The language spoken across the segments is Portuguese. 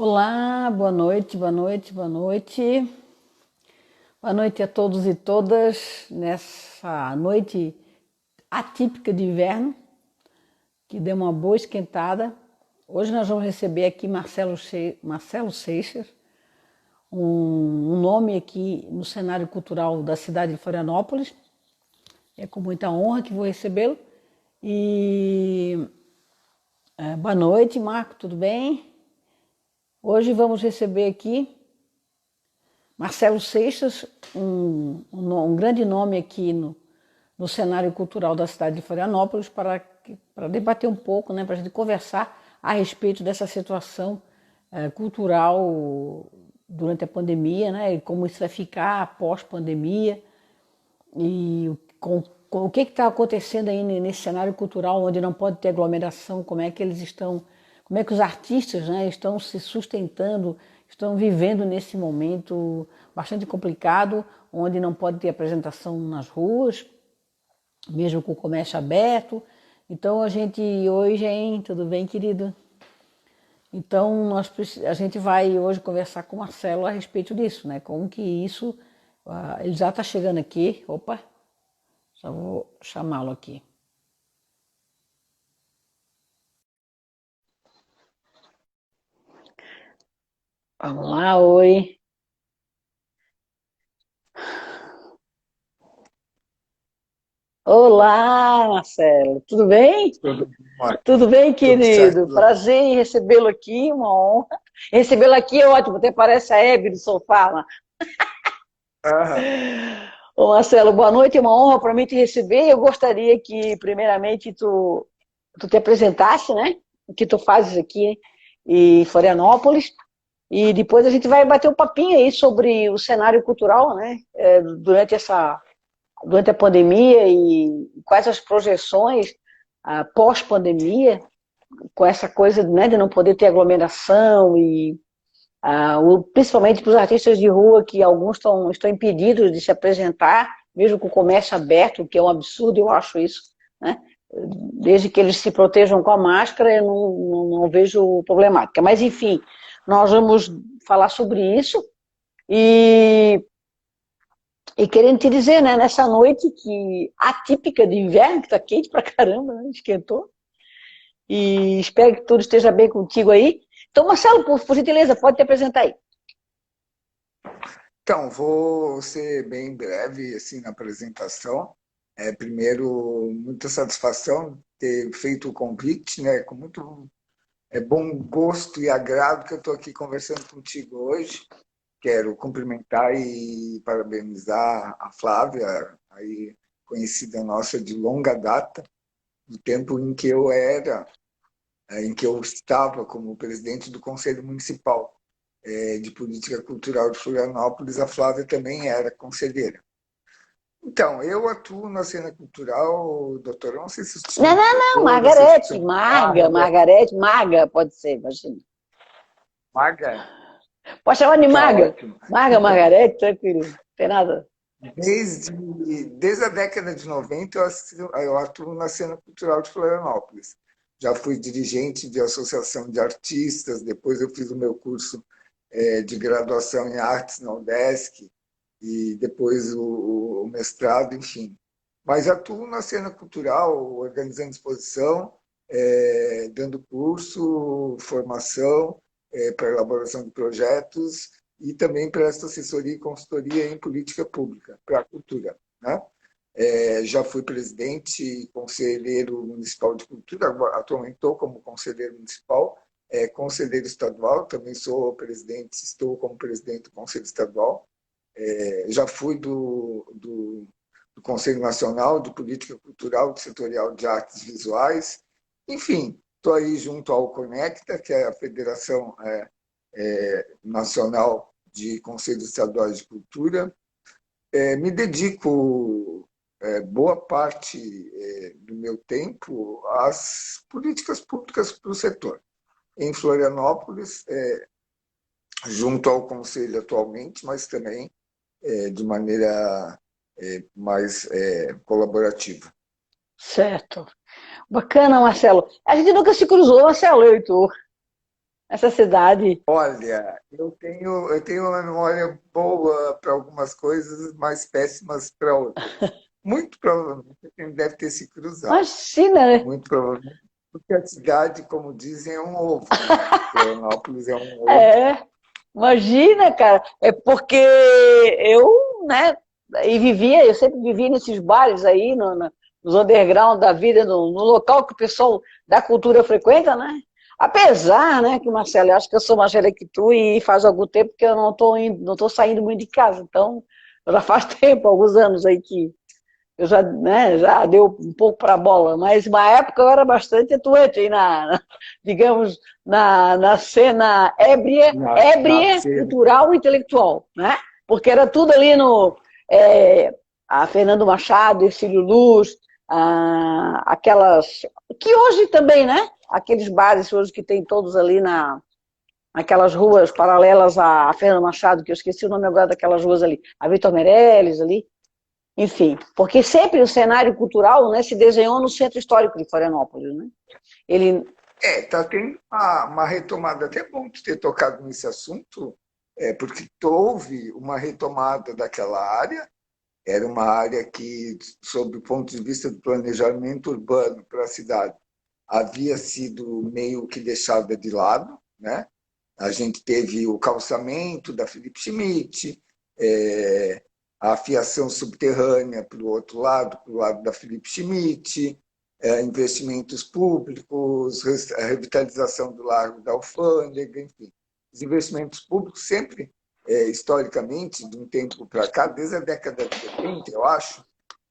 Olá, boa noite, boa noite, boa noite. Boa noite a todos e todas nessa noite atípica de inverno, que deu uma boa esquentada. Hoje nós vamos receber aqui Marcelo Seixas, um nome aqui no cenário cultural da cidade de Florianópolis. É com muita honra que vou recebê-lo. Boa noite, Marco, tudo bem? Hoje vamos receber aqui Marcelo Seixas, um grande nome aqui no cenário cultural da cidade de Florianópolis, para debater um pouco, né, para a gente conversar a respeito dessa situação cultural durante a pandemia, né, e como isso vai ficar após pandemia, e com o que está acontecendo aí nesse cenário cultural onde não pode ter aglomeração, como é que eles estão, como é que os artistas, né, estão se sustentando, estão vivendo nesse momento bastante complicado, onde não pode ter apresentação nas ruas, mesmo com o comércio aberto. Então a gente hoje, hein, tudo bem, querido? Então a gente vai hoje conversar com o Marcelo a respeito disso, né? Como que isso, ele já está chegando aqui, opa, já vou chamá-lo aqui. Vamos lá, oi. Olá, Marcelo, tudo bem? Tudo bem, Marco? Tudo bem, Tudo certo. querido? Prazer em recebê-lo aqui, uma honra. Recebê-lo aqui é ótimo, até parece a Hebe do sofá lá. Aham. Ô Marcelo, boa noite, é uma honra para mim te receber. Eu gostaria que, primeiramente, tu te apresentasse, né? O que tu fazes aqui em Florianópolis. E depois a gente vai bater um papinho aí sobre o cenário cultural, né? Durante a pandemia e quais as projeções pós-pandemia, com essa coisa, né, de não poder ter aglomeração e principalmente para os artistas de rua, que alguns estão impedidos de se apresentar, mesmo com o comércio aberto, que é um absurdo, eu acho isso, né? Desde que eles se protejam com a máscara, eu não vejo problemática. Mas, enfim, nós vamos falar sobre isso e, querendo te dizer, né, nessa noite que atípica de inverno, que está quente pra caramba, né, esquentou, e espero que tudo esteja bem contigo aí. Então, Marcelo, por gentileza, pode te apresentar aí. Então, vou ser bem breve assim na apresentação. Primeiro, muita satisfação ter feito o convite, né? Com muito bom gosto e agrado que eu estou aqui conversando contigo hoje. Quero cumprimentar e parabenizar a Flávia, aí conhecida nossa de longa data, do tempo em que em que eu estava como presidente do Conselho Municipal de Política Cultural de Florianópolis. A Flávia também era conselheira. Então, eu atuo na cena cultural, doutora, não sei se Não, chama não, não, doutora, se Margarete, chama Margarete, Maga, pode ser, imagina. Maga, Pode chamar de tá Maga. ótimo. Maga, Margarete, tranquilo, não tem nada. Desde a década de 90, eu atuo na cena cultural de Florianópolis. Já fui dirigente de associação de artistas, depois eu fiz o meu curso de graduação em artes na UDESC, e depois o mestrado, enfim. Mas atuo na cena cultural, organizando exposição, dando curso, formação para elaboração de projetos e também presto assessoria e consultoria em política pública para a cultura, né? Já fui presidente e conselheiro municipal de cultura, atualmente estou como conselheiro municipal, conselheiro estadual, também sou presidente, estou como presidente do Conselho Estadual. Já fui do Conselho Nacional de Política Cultural do Setorial de Artes Visuais. Enfim, estou aí junto ao Conecta, que é a Federação Nacional de Conselhos Estaduais de Cultura. Me dedico boa parte do meu tempo às políticas públicas para o setor. Em Florianópolis, junto ao Conselho atualmente, mas também de maneira mais colaborativa. Certo. Bacana, Marcelo. A gente nunca se cruzou, Marcelo, eu e tu. essa cidade. Olha, eu tenho uma memória boa para algumas coisas, mas péssimas para outras. Muito provavelmente a gente deve ter se cruzado. Imagina, né? Muito provavelmente, porque a cidade, como dizem, é um ovo, né? Florianópolis é um ovo. É, imagina, cara. É porque eu, né, eu sempre vivi nesses bares aí, nos underground da vida, no local que o pessoal da cultura frequenta, né? Apesar, né, que Marcelo, eu acho que eu sou mais velha que tu e faz algum tempo que eu não estou indo, não tô saindo muito de casa. Então, já faz tempo, alguns anos aí que eu já, né, já deu um pouco para a bola, mas uma época eu era bastante atuante aí digamos, na cena ébria, Nascer. cultural e intelectual, né? Porque era tudo ali é, a Fernando Machado, Ercílio Luz, aquelas que hoje também, né? Aqueles bares hoje que tem todos ali naquelas ruas paralelas a Fernando Machado, que eu esqueci o nome agora daquelas ruas ali, a Vitor Meirelles ali, enfim, porque sempre o cenário cultural, né, se desenhou no centro histórico de Florianópolis, né? Ele, Tá tendo uma retomada, até bom tu ter tocado nesse assunto, porque houve uma retomada daquela área, era uma área que, sob o ponto de vista do planejamento urbano para a cidade, havia sido meio que deixada de lado, né? A gente teve o calçamento da Philip Schmidt, é, a fiação subterrânea para o outro lado, para o lado da Philip Schmidt, investimentos públicos, a revitalização do Largo da Alfândega, enfim. Os investimentos públicos sempre, historicamente, de um tempo para cá, desde a década de 70, eu acho,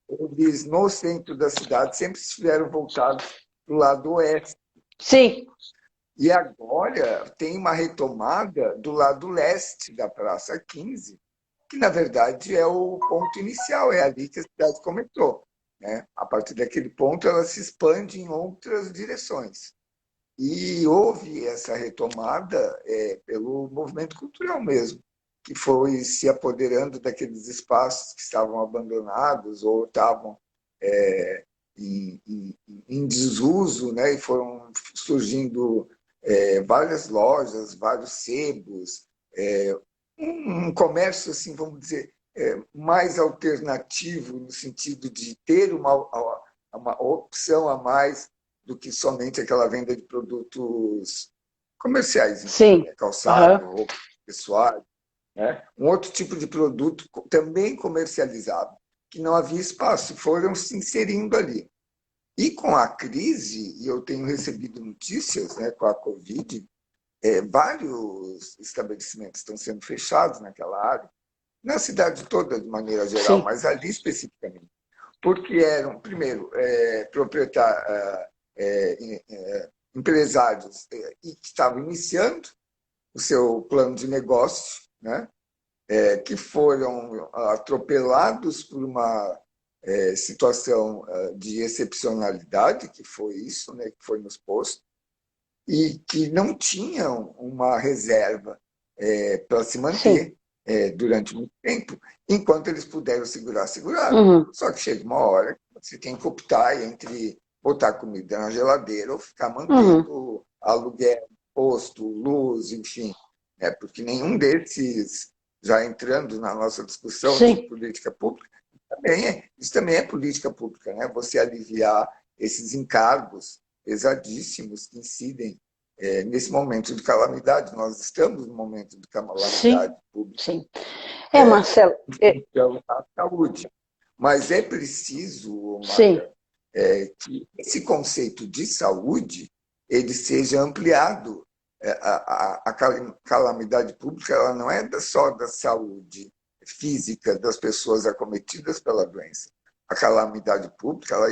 eles no centro da cidade sempre estiveram voltados para o lado oeste. sim, E agora tem uma retomada do lado leste da Praça 15, que na verdade é o ponto inicial, é ali que a cidade começou. Né? A partir daquele ponto, ela se expande em outras direções. E houve essa retomada pelo movimento cultural mesmo, que foi se apoderando daqueles espaços que estavam abandonados ou estavam em desuso, né? E foram surgindo várias lojas, vários sebos, um comércio, assim, vamos dizer, mais alternativo, no sentido de ter uma opção a mais do que somente aquela venda de produtos comerciais, enfim, sim. calçado, Uhum. roupa pessoal, né? Um outro tipo de produto também comercializado, que não havia espaço, foram se inserindo ali. E com a crise, e eu tenho recebido notícias, né, com a Covid, vários estabelecimentos estão sendo fechados naquela área, na cidade toda, de maneira geral, Sim. mas ali especificamente, porque eram, primeiro, proprietários, empresários que estavam iniciando o seu plano de negócio, né? Que foram atropelados por uma situação de excepcionalidade, que foi isso, né, que foi nos postos, e que não tinham uma reserva para se Sim. manter durante muito tempo, enquanto eles puderam segurar, seguraram. Uhum. Só que chega uma hora que você tem que optar entre botar comida na geladeira ou ficar Uhum. mantendo aluguel, posto, luz, enfim, né? Porque nenhum desses, já entrando na nossa discussão de Sim. política pública, isso também é política pública, né? Você aliviar esses encargos pesadíssimos que incidem nesse momento de calamidade. Nós estamos no momento de Sim. calamidade pública Sim. É, Marcelo. então, a saúde. Mas é preciso, Sim. Magda, que esse conceito de saúde ele seja ampliado. A calamidade pública ela não é só da saúde física das pessoas acometidas pela doença. A calamidade pública ela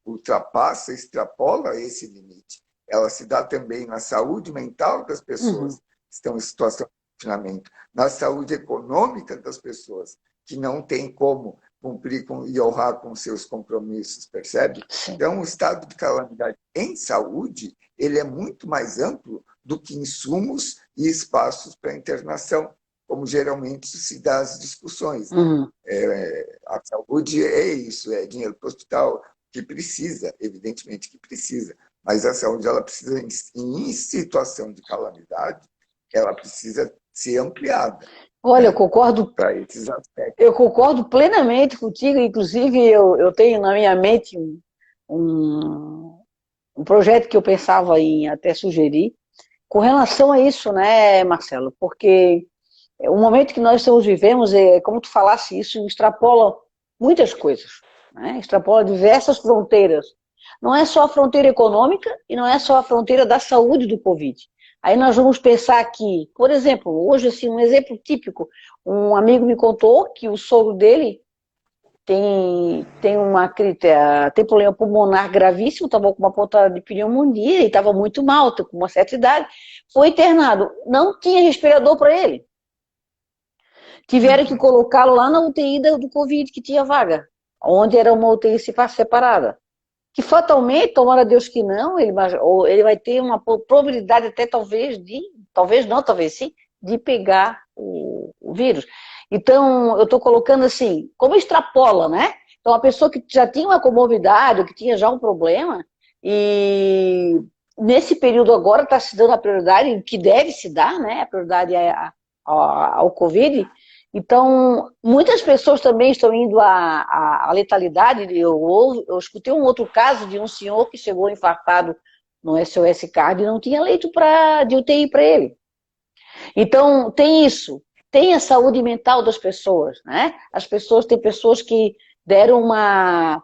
ultrapassa, extrapola esse limite. Ela se dá também na saúde mental das pessoas Uhum. que estão em situação de confinamento, na saúde econômica das pessoas que não têm como cumprir e honrar com seus compromissos, percebe? Sim. Então, o estado de calamidade em saúde ele é muito mais amplo do que insumos e espaços para internação, como geralmente se dá as discussões, né? Uhum. A saúde é isso, é dinheiro para o hospital, que precisa, evidentemente que precisa, Mas a saúde, ela precisa, em situação de calamidade, ela precisa ser ampliada, Olha, né, para esses aspectos. eu concordo plenamente contigo, inclusive eu tenho na minha mente um, um projeto que eu pensava em até sugerir, com relação a isso, né, Marcelo? Porque o momento que nós estamos vivendo, como tu falasse, isso extrapola muitas coisas, né? Extrapola diversas fronteiras. Não é só a fronteira econômica e não é só a fronteira da saúde do Covid. Aí nós vamos pensar que, por exemplo, hoje, assim, um exemplo típico, um amigo me contou que o sogro dele tem problema pulmonar gravíssimo, estava com uma pontada de pneumonia e estava muito mal, com uma certa idade, foi internado, não tinha respirador para ele. Tiveram que colocá-lo lá na UTI do Covid, que tinha vaga, onde era uma UTI separada. Que fatalmente, tomara Deus que não, ele vai ter uma probabilidade até talvez não, talvez sim, de pegar o vírus. Então, eu estou colocando assim, como extrapola, né? Então, a pessoa que já tinha uma comorbidade, ou que tinha já um problema, e nesse período agora está se dando a prioridade, que deve se dar, né? A prioridade ao Covid. Então, muitas pessoas também estão indo à letalidade. Eu escutei um outro caso de um senhor que chegou infartado no SOS Card e não tinha leito de UTI para ele. Então, tem isso. Tem a saúde mental das pessoas, né? Tem pessoas que deram uma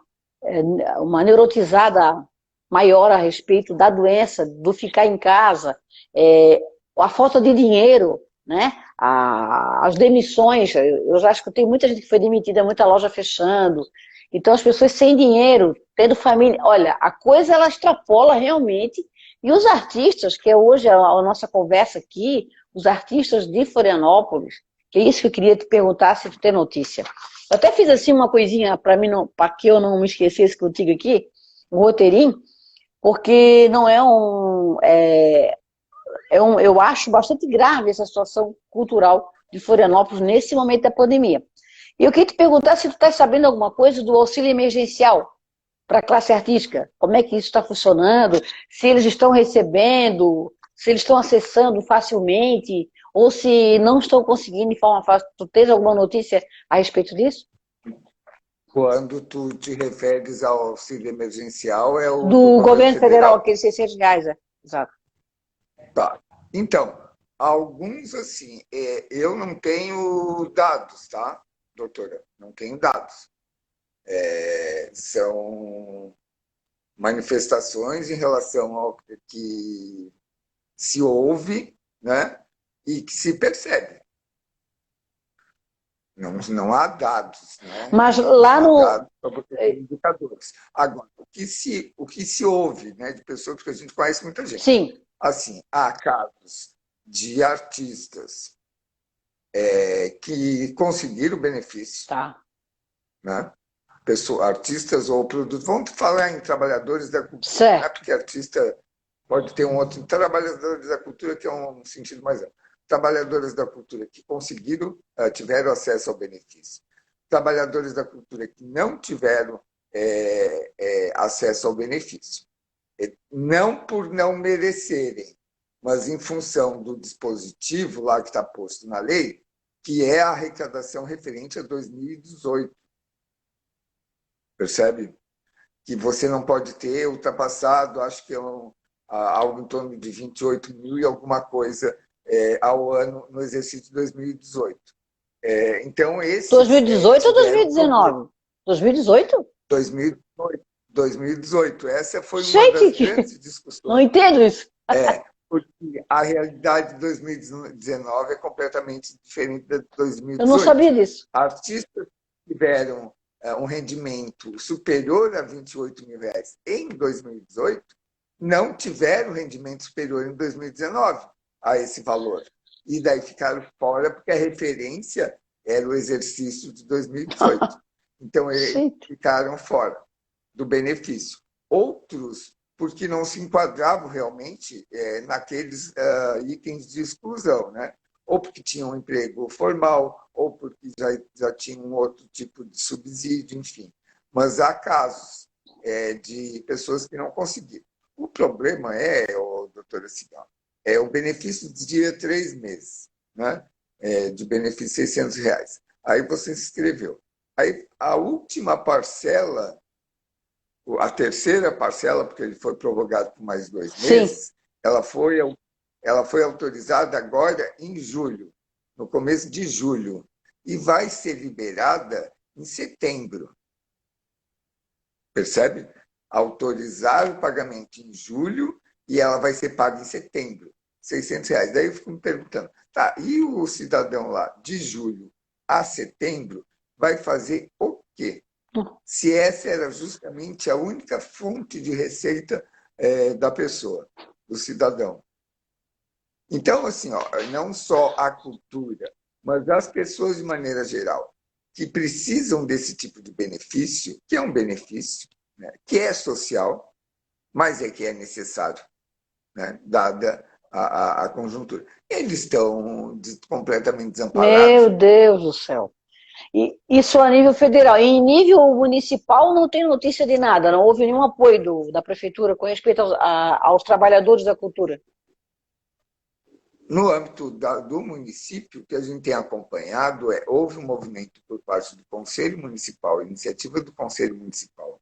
neurotizada maior a respeito da doença, do ficar em casa, a falta de dinheiro, né? As demissões, eu já escutei muita gente que foi demitida, muita loja fechando. Então, as pessoas sem dinheiro, tendo família. Olha, a coisa ela extrapola realmente. E os artistas, que é hoje a nossa conversa aqui, os artistas de Florianópolis, que é isso que eu queria te perguntar se tu tem notícia. Eu até fiz assim uma coisinha para que eu não me esquecesse contigo aqui, um roteirinho, porque não eu acho bastante grave essa situação cultural de Florianópolis nesse momento da pandemia. E eu queria te perguntar se tu está sabendo alguma coisa do auxílio emergencial para a classe artística. Como é que isso está funcionando? Se eles estão recebendo, se eles estão acessando facilmente, ou se não estão conseguindo de forma fácil. Tu tens alguma notícia a respeito disso? Quando tu te referes ao auxílio emergencial, é o do Do governo governo federal, federal. aqueles R$ 600, exato. Tá. Então, alguns assim, eu não tenho dados, tá, doutora? Não tenho dados. São manifestações em relação ao que se ouve, né, e que se percebe. Não há dados, né? Mas Não lá há no. dados para você ter indicadores. Agora, o que se ouve, né, de pessoas, porque a gente conhece muita gente. Sim, Assim, há casos de artistas que conseguiram benefício, tá. né? Artistas ou produtos. Vamos falar em trabalhadores da cultura, né? Certo. Porque artista pode ter um outro. Trabalhadores da cultura, que é um sentido mais amplo. Trabalhadores da cultura que conseguiram, tiveram acesso ao benefício. Trabalhadores da cultura que não tiveram acesso ao benefício. Não por não merecerem, mas em função do dispositivo lá que está posto na lei, que é a arrecadação referente a 2018. Percebe? Que você não pode ter ultrapassado, acho que algo em torno de 28 mil e alguma coisa ao ano no exercício de 2018. Então, esses 2018 ou tiveram problema. 2019? 2018? 2018. 2018. Essa foi uma Gente, das grandes não discussões. entendo isso. Porque a realidade de 2019 é completamente diferente da de Eu não 2018. sabia disso. Artistas que tiveram um rendimento superior a R$ 28.000 em 2018 não tiveram rendimento superior em 2019 a esse valor. E daí ficaram fora porque a referência era o exercício de 2018. Então, eles Gente. ficaram fora do benefício. Outros, porque não se enquadravam realmente naqueles itens de exclusão, né? Ou porque tinham um emprego formal, ou porque já tinham um outro tipo de subsídio, enfim. Mas há casos de pessoas que não conseguiram. O problema doutora Cigal, é o benefício de 3 meses, né? De benefício R$ 600. Aí você se inscreveu. Aí a última parcela, a terceira parcela, porque ele foi prorrogado por mais dois Sim. meses, ela foi autorizada agora em julho, no começo de julho, e vai ser liberada em setembro. Percebe? Autorizar o pagamento em julho e ela vai ser paga em setembro, R$ 600. Daí eu fico me perguntando, tá, e o cidadão lá, de julho a setembro, vai fazer o quê? Se essa era justamente a única fonte de receita da pessoa, do cidadão. Então, assim, ó, não só a cultura, mas as pessoas de maneira geral, que precisam desse tipo de benefício, que é um benefício, né, que é social, mas é que é necessário, né, dada a conjuntura. Eles estão completamente Meu desamparados. Deus do céu. E isso a nível federal. E em nível municipal não tem notícia de nada, não houve nenhum apoio da prefeitura com respeito aos trabalhadores da cultura. No âmbito do município, o que a gente tem acompanhado houve um movimento por parte do Conselho Municipal, iniciativa do Conselho Municipal,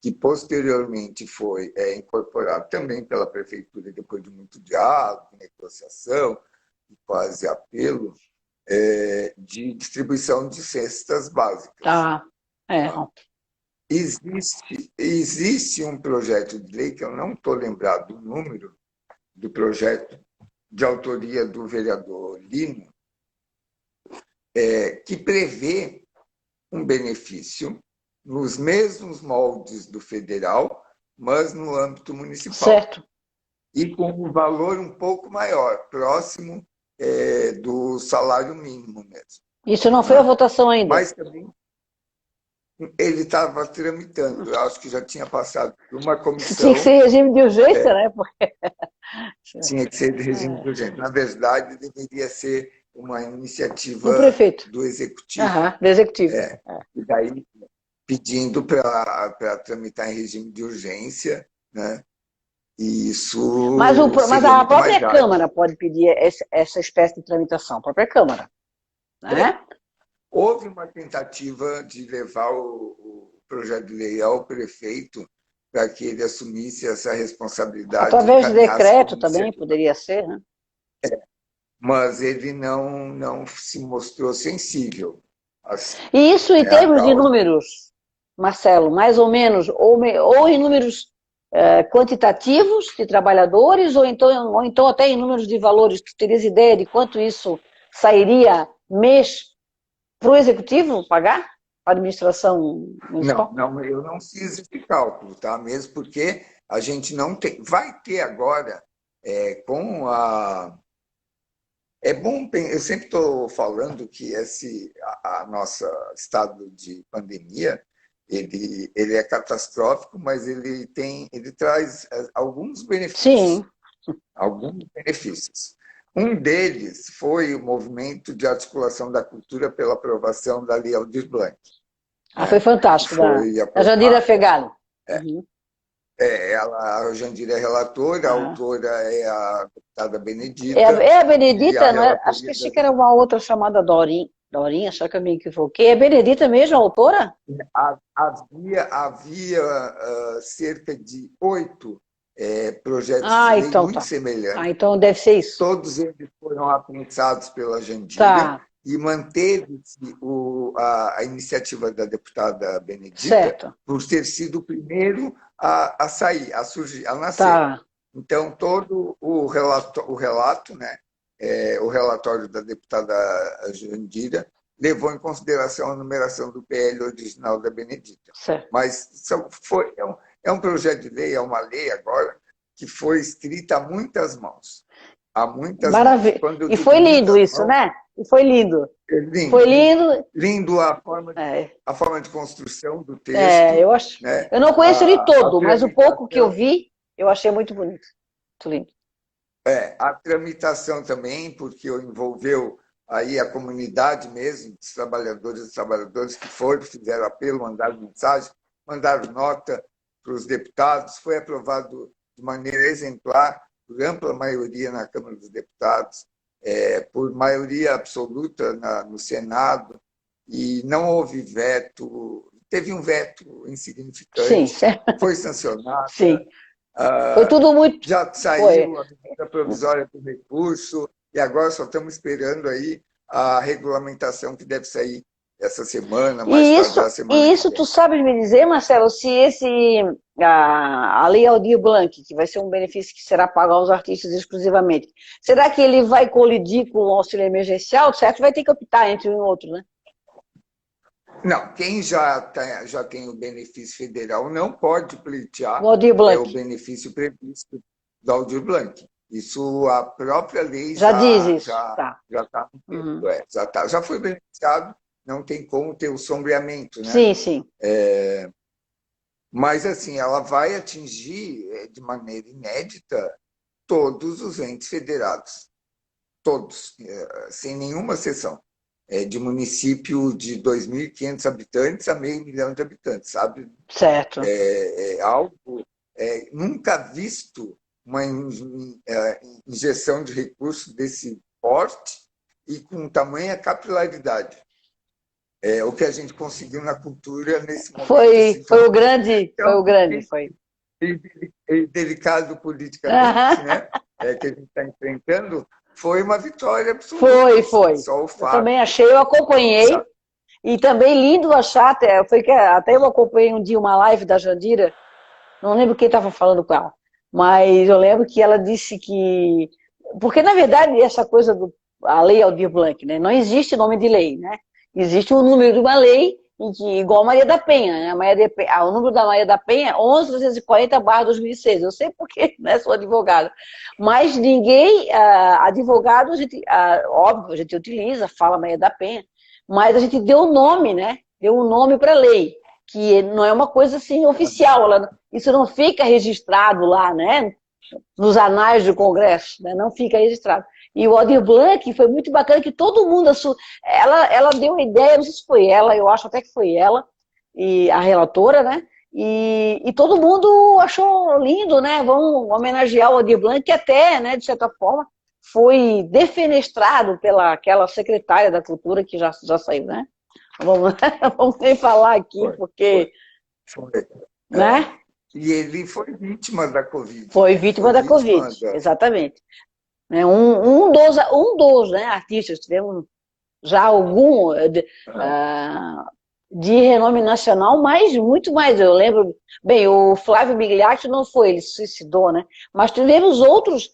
que posteriormente foi incorporado também pela prefeitura, depois de muito diálogo, negociação e quase apelo, de distribuição de cestas básicas. Tá. É. Tá? Existe um projeto de lei, que eu não estou lembrado do número do projeto, de autoria do vereador Lino, que prevê um benefício nos mesmos moldes do federal, mas no âmbito municipal. Certo. E com um valor um pouco maior, próximo do salário mínimo mesmo. Isso não foi a votação ainda. Mas também ele estava tramitando, eu acho que já tinha passado por uma Tinha comissão. que ser regime de urgência, né? Porque... Tinha que ser de regime de urgência. Na verdade, deveria ser uma Do iniciativa prefeito. do executivo. Aham, do executivo. E daí pedindo para tramitar em regime de urgência, né? E isso Mas seria a muito mais própria ágil. Câmara pode pedir essa espécie de tramitação, a própria Câmara, né? Houve uma tentativa de levar o projeto de lei ao prefeito para que ele assumisse essa responsabilidade e Através de encaminhasse decreto como também iniciativa. poderia ser, né? Mas ele não se mostrou sensível E isso em à termos de causa. números, Marcelo, mais ou menos, ou em números quantitativos de trabalhadores, ou então até em números de valores. Tu terias ideia de quanto isso sairia mês para o executivo pagar? Para a administração municipal? Não, eu não fiz esse cálculo, tá? Mesmo porque a gente não tem. Vai ter agora, com a. É bom, eu sempre estou falando que a nosso estado de pandemia, ele é catastrófico, mas ele traz alguns benefícios. Sim. Alguns benefícios. Um deles foi o movimento de articulação da cultura pela aprovação da Lei Aldir Blanc, Foi né? Que fantástico, foi da Jandira aprovada. Fegali. Uhum. A Jandira é relatora, a Ah. autora é a deputada É Benedita a e a Benedita, não é? Acho que relatoria achei que era uma outra chamada Dorinha. Dorinha, só que eu me equivoquei. É Benedita mesmo, a autora? havia cerca de 8 projetos de lei Então muito tá. semelhantes. Então deve ser isso. Todos eles foram apensados pela Jandira Tá, e manteve-se a iniciativa da deputada Benedita certo. por ter sido o primeiro a sair, a surgir, a nascer. Tá, Então, todo relato, né, o relatório da deputada Jandira, levou em consideração a numeração do PL original da Benedita. certo. Mas é um projeto de lei, é uma lei agora, que foi escrita a muitas mãos. Há muitas mãos. Maravilha. Quando eu E digo foi lindo muitas isso, mãos, né? E foi lindo. lindo, Foi lindo. lindo É, a forma de construção do texto, eu acho. né? Eu não conheço ele A todo, mas o pouco que eu tramitação, vi, eu achei muito bonito. Muito lindo. a tramitação também, porque envolveu aí a comunidade mesmo, dos trabalhadores e trabalhadoras que foram, fizeram apelo, mandaram mensagem, mandaram nota para os deputados, foi aprovado de maneira exemplar, por ampla maioria na Câmara dos Deputados, por maioria absoluta no Senado, e não houve veto, teve um veto Sim, insignificante, foi sancionado, sim. Foi tudo muito. já Foi. saiu a medida provisória do recurso, e agora só estamos esperando aí a regulamentação que deve sair essa semana, mais tardar a semana E que isso vem. tu sabes me dizer, Marcelo, se a Lei Aldir Blanc, que vai ser um benefício que será pago aos artistas exclusivamente, será que ele vai colidir com o auxílio emergencial? Certo, vai ter que optar entre um e outro, né? Não, quem já tem o benefício federal não pode O pleitear Aldir o Blanc. benefício previsto do Aldir Blanc. Isso a própria lei Já diz isso. Tá. já está no Uhum. texto, já foi beneficiado, não tem como ter o sombreamento, né? Sim, sim. Mas assim, ela vai atingir de maneira inédita todos os entes federados, todos, sem nenhuma exceção. De município de 2.500 habitantes a meio milhão de habitantes, sabe? Certo. Algo nunca visto uma injeção de recursos desse porte e com tamanha capilaridade. O que a gente conseguiu na cultura nesse momento assim, Foi o tão, grande, foi tão o grande, foi. delicado politicamente, Aham. né? Que a gente está enfrentando, foi uma vitória absoluta. Foi, Assim, foi. só o Eu fato, também achei, eu acompanhei. sabe? E também lindo achar, até eu acompanhei um dia uma live da Jandira, não lembro quem estava falando com ela, mas eu lembro que ela disse que. Porque, na verdade, essa coisa a lei Aldir Blanc, né? Não existe nome de lei, né? Existe o número de uma lei, igual a Maria da Penha, né? O número da Maria da Penha é 11.340/2006. Eu sei porque, né? Sou advogada. Mas ninguém, advogado, óbvio, a gente utiliza, fala Maria da Penha, mas a gente deu o nome, né? Deu um nome para a lei, que não é uma coisa assim oficial, isso não fica registrado lá, né? Nos anais do Congresso, né? Não fica registrado. E o Aldir Blanc foi muito bacana, que todo mundo, ela deu uma ideia, não sei se foi ela, eu acho até que foi ela, e a relatora, né? E todo mundo achou lindo, né? Vamos homenagear o Aldir Blanc, que até, né, de certa forma, foi defenestrado pela aquela secretária da Cultura que já saiu, né? Vamos, vamos nem falar aqui, Foi, foi, porque, foi. né? E ele foi vítima da Covid, Foi né? vítima Foi da Covid, vítima da. exatamente. Né, um dos, né, artistas, tivemos já algum de renome nacional, mas muito mais. Eu lembro, bem, o Flávio Migliaccio não foi, ele se suicidou, né? Mas tivemos outros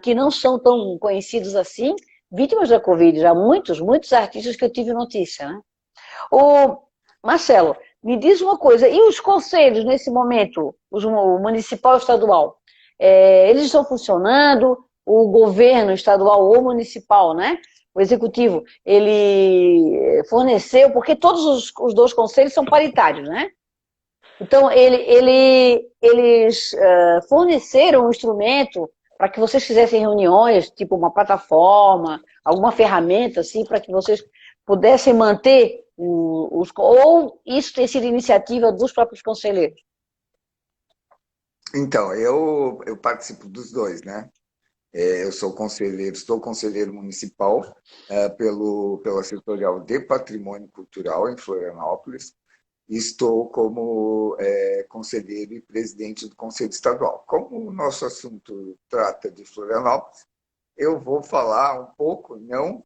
que não são tão conhecidos assim, vítimas da Covid, já muitos artistas que eu tive notícia, né? O Marcelo, me diz uma coisa, e os conselhos nesse momento, o municipal e estadual, eles estão funcionando? O governo estadual ou municipal, né? O executivo, ele forneceu, porque todos os dois conselhos são paritários, né? Então, eles forneceram um instrumento para que vocês fizessem reuniões, tipo uma plataforma, alguma ferramenta, assim, para que vocês pudessem manter ou isso ter sido iniciativa dos próprios conselheiros? Então, eu participo dos dois, né? Eu sou conselheiro, estou conselheiro municipal pela setorial de patrimônio cultural em Florianópolis. Estou como conselheiro e presidente do Conselho Estadual. Como o nosso assunto trata de Florianópolis, eu vou falar um pouco, não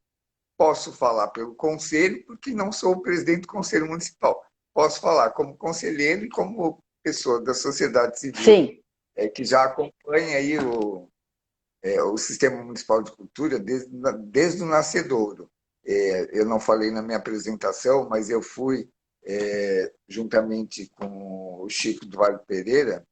posso falar pelo conselho, porque não sou o presidente do Conselho Municipal. Posso falar como conselheiro e como pessoa da sociedade civil, Sim, que já acompanha aí o Sistema Municipal de Cultura desde o nascedouro. Eu não falei na minha apresentação, mas eu fui, juntamente com o Chico do Vale Pereira,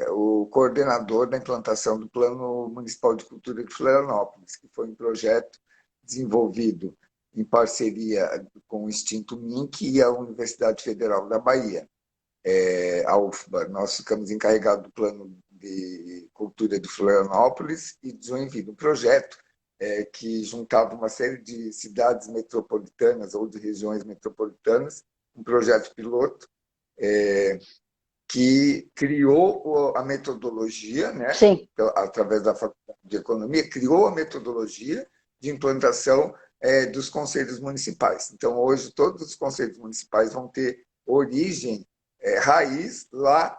o coordenador da implantação do Plano Municipal de Cultura de Florianópolis, que foi um projeto desenvolvido em parceria com o extinto MINC e a Universidade Federal da Bahia, a UFBA. Nós ficamos encarregados do Plano de Cultura de Florianópolis e de Joinville, um projeto que juntava uma série de cidades metropolitanas ou de regiões metropolitanas, um projeto piloto, que criou a metodologia, né, Sim. através da Faculdade de Economia, criou a metodologia de implantação dos conselhos municipais. Então, hoje, todos os conselhos municipais vão ter origem, raiz, lá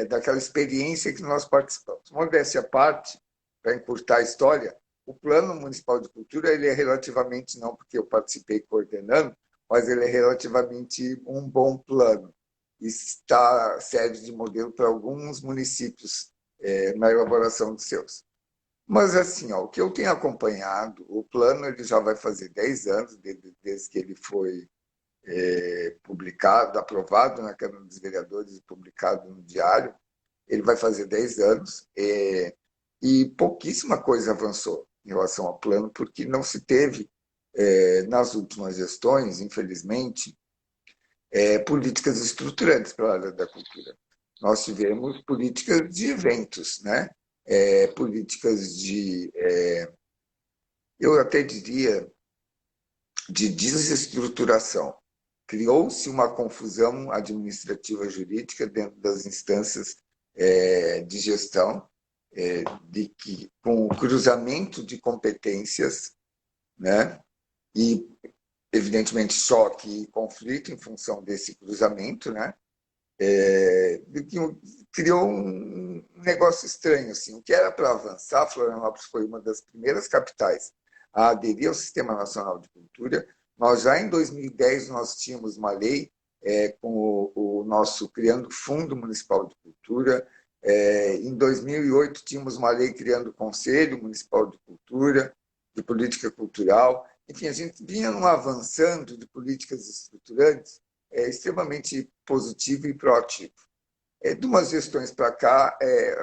daquela experiência que nós participamos. Modéstia à parte, para encurtar a história, o Plano Municipal de Cultura ele é relativamente, não porque eu participei coordenando, mas ele é relativamente um bom plano. Serve de modelo para alguns municípios na elaboração dos seus. Mas, assim, ó, o que eu tenho acompanhado, o plano ele já vai fazer 10 anos, desde que ele foi publicado, aprovado na Câmara dos Vereadores e publicado no Diário, ele vai fazer 10 anos, e pouquíssima coisa avançou em relação ao plano, porque não se teve, nas últimas gestões, infelizmente, políticas estruturantes para a área da cultura. Nós tivemos políticas de eventos, né? Políticas eu até diria, de desestruturação. Criou-se uma confusão administrativa jurídica dentro das instâncias de gestão, com o cruzamento de competências, né? E, evidentemente, choque e conflito em função desse cruzamento, né? Criou um negócio estranho. Assim. O que era para avançar, Florianópolis foi uma das primeiras capitais a aderir ao Sistema Nacional de Cultura. Nós já em 2010 nós tínhamos uma lei com o nosso criando Fundo Municipal de Cultura. Em 2008 tínhamos uma lei criando o Conselho Municipal de Cultura, de Política Cultural. Enfim, a gente vinha avançando de políticas estruturantes extremamente positivo e proativo. De umas gestões para cá,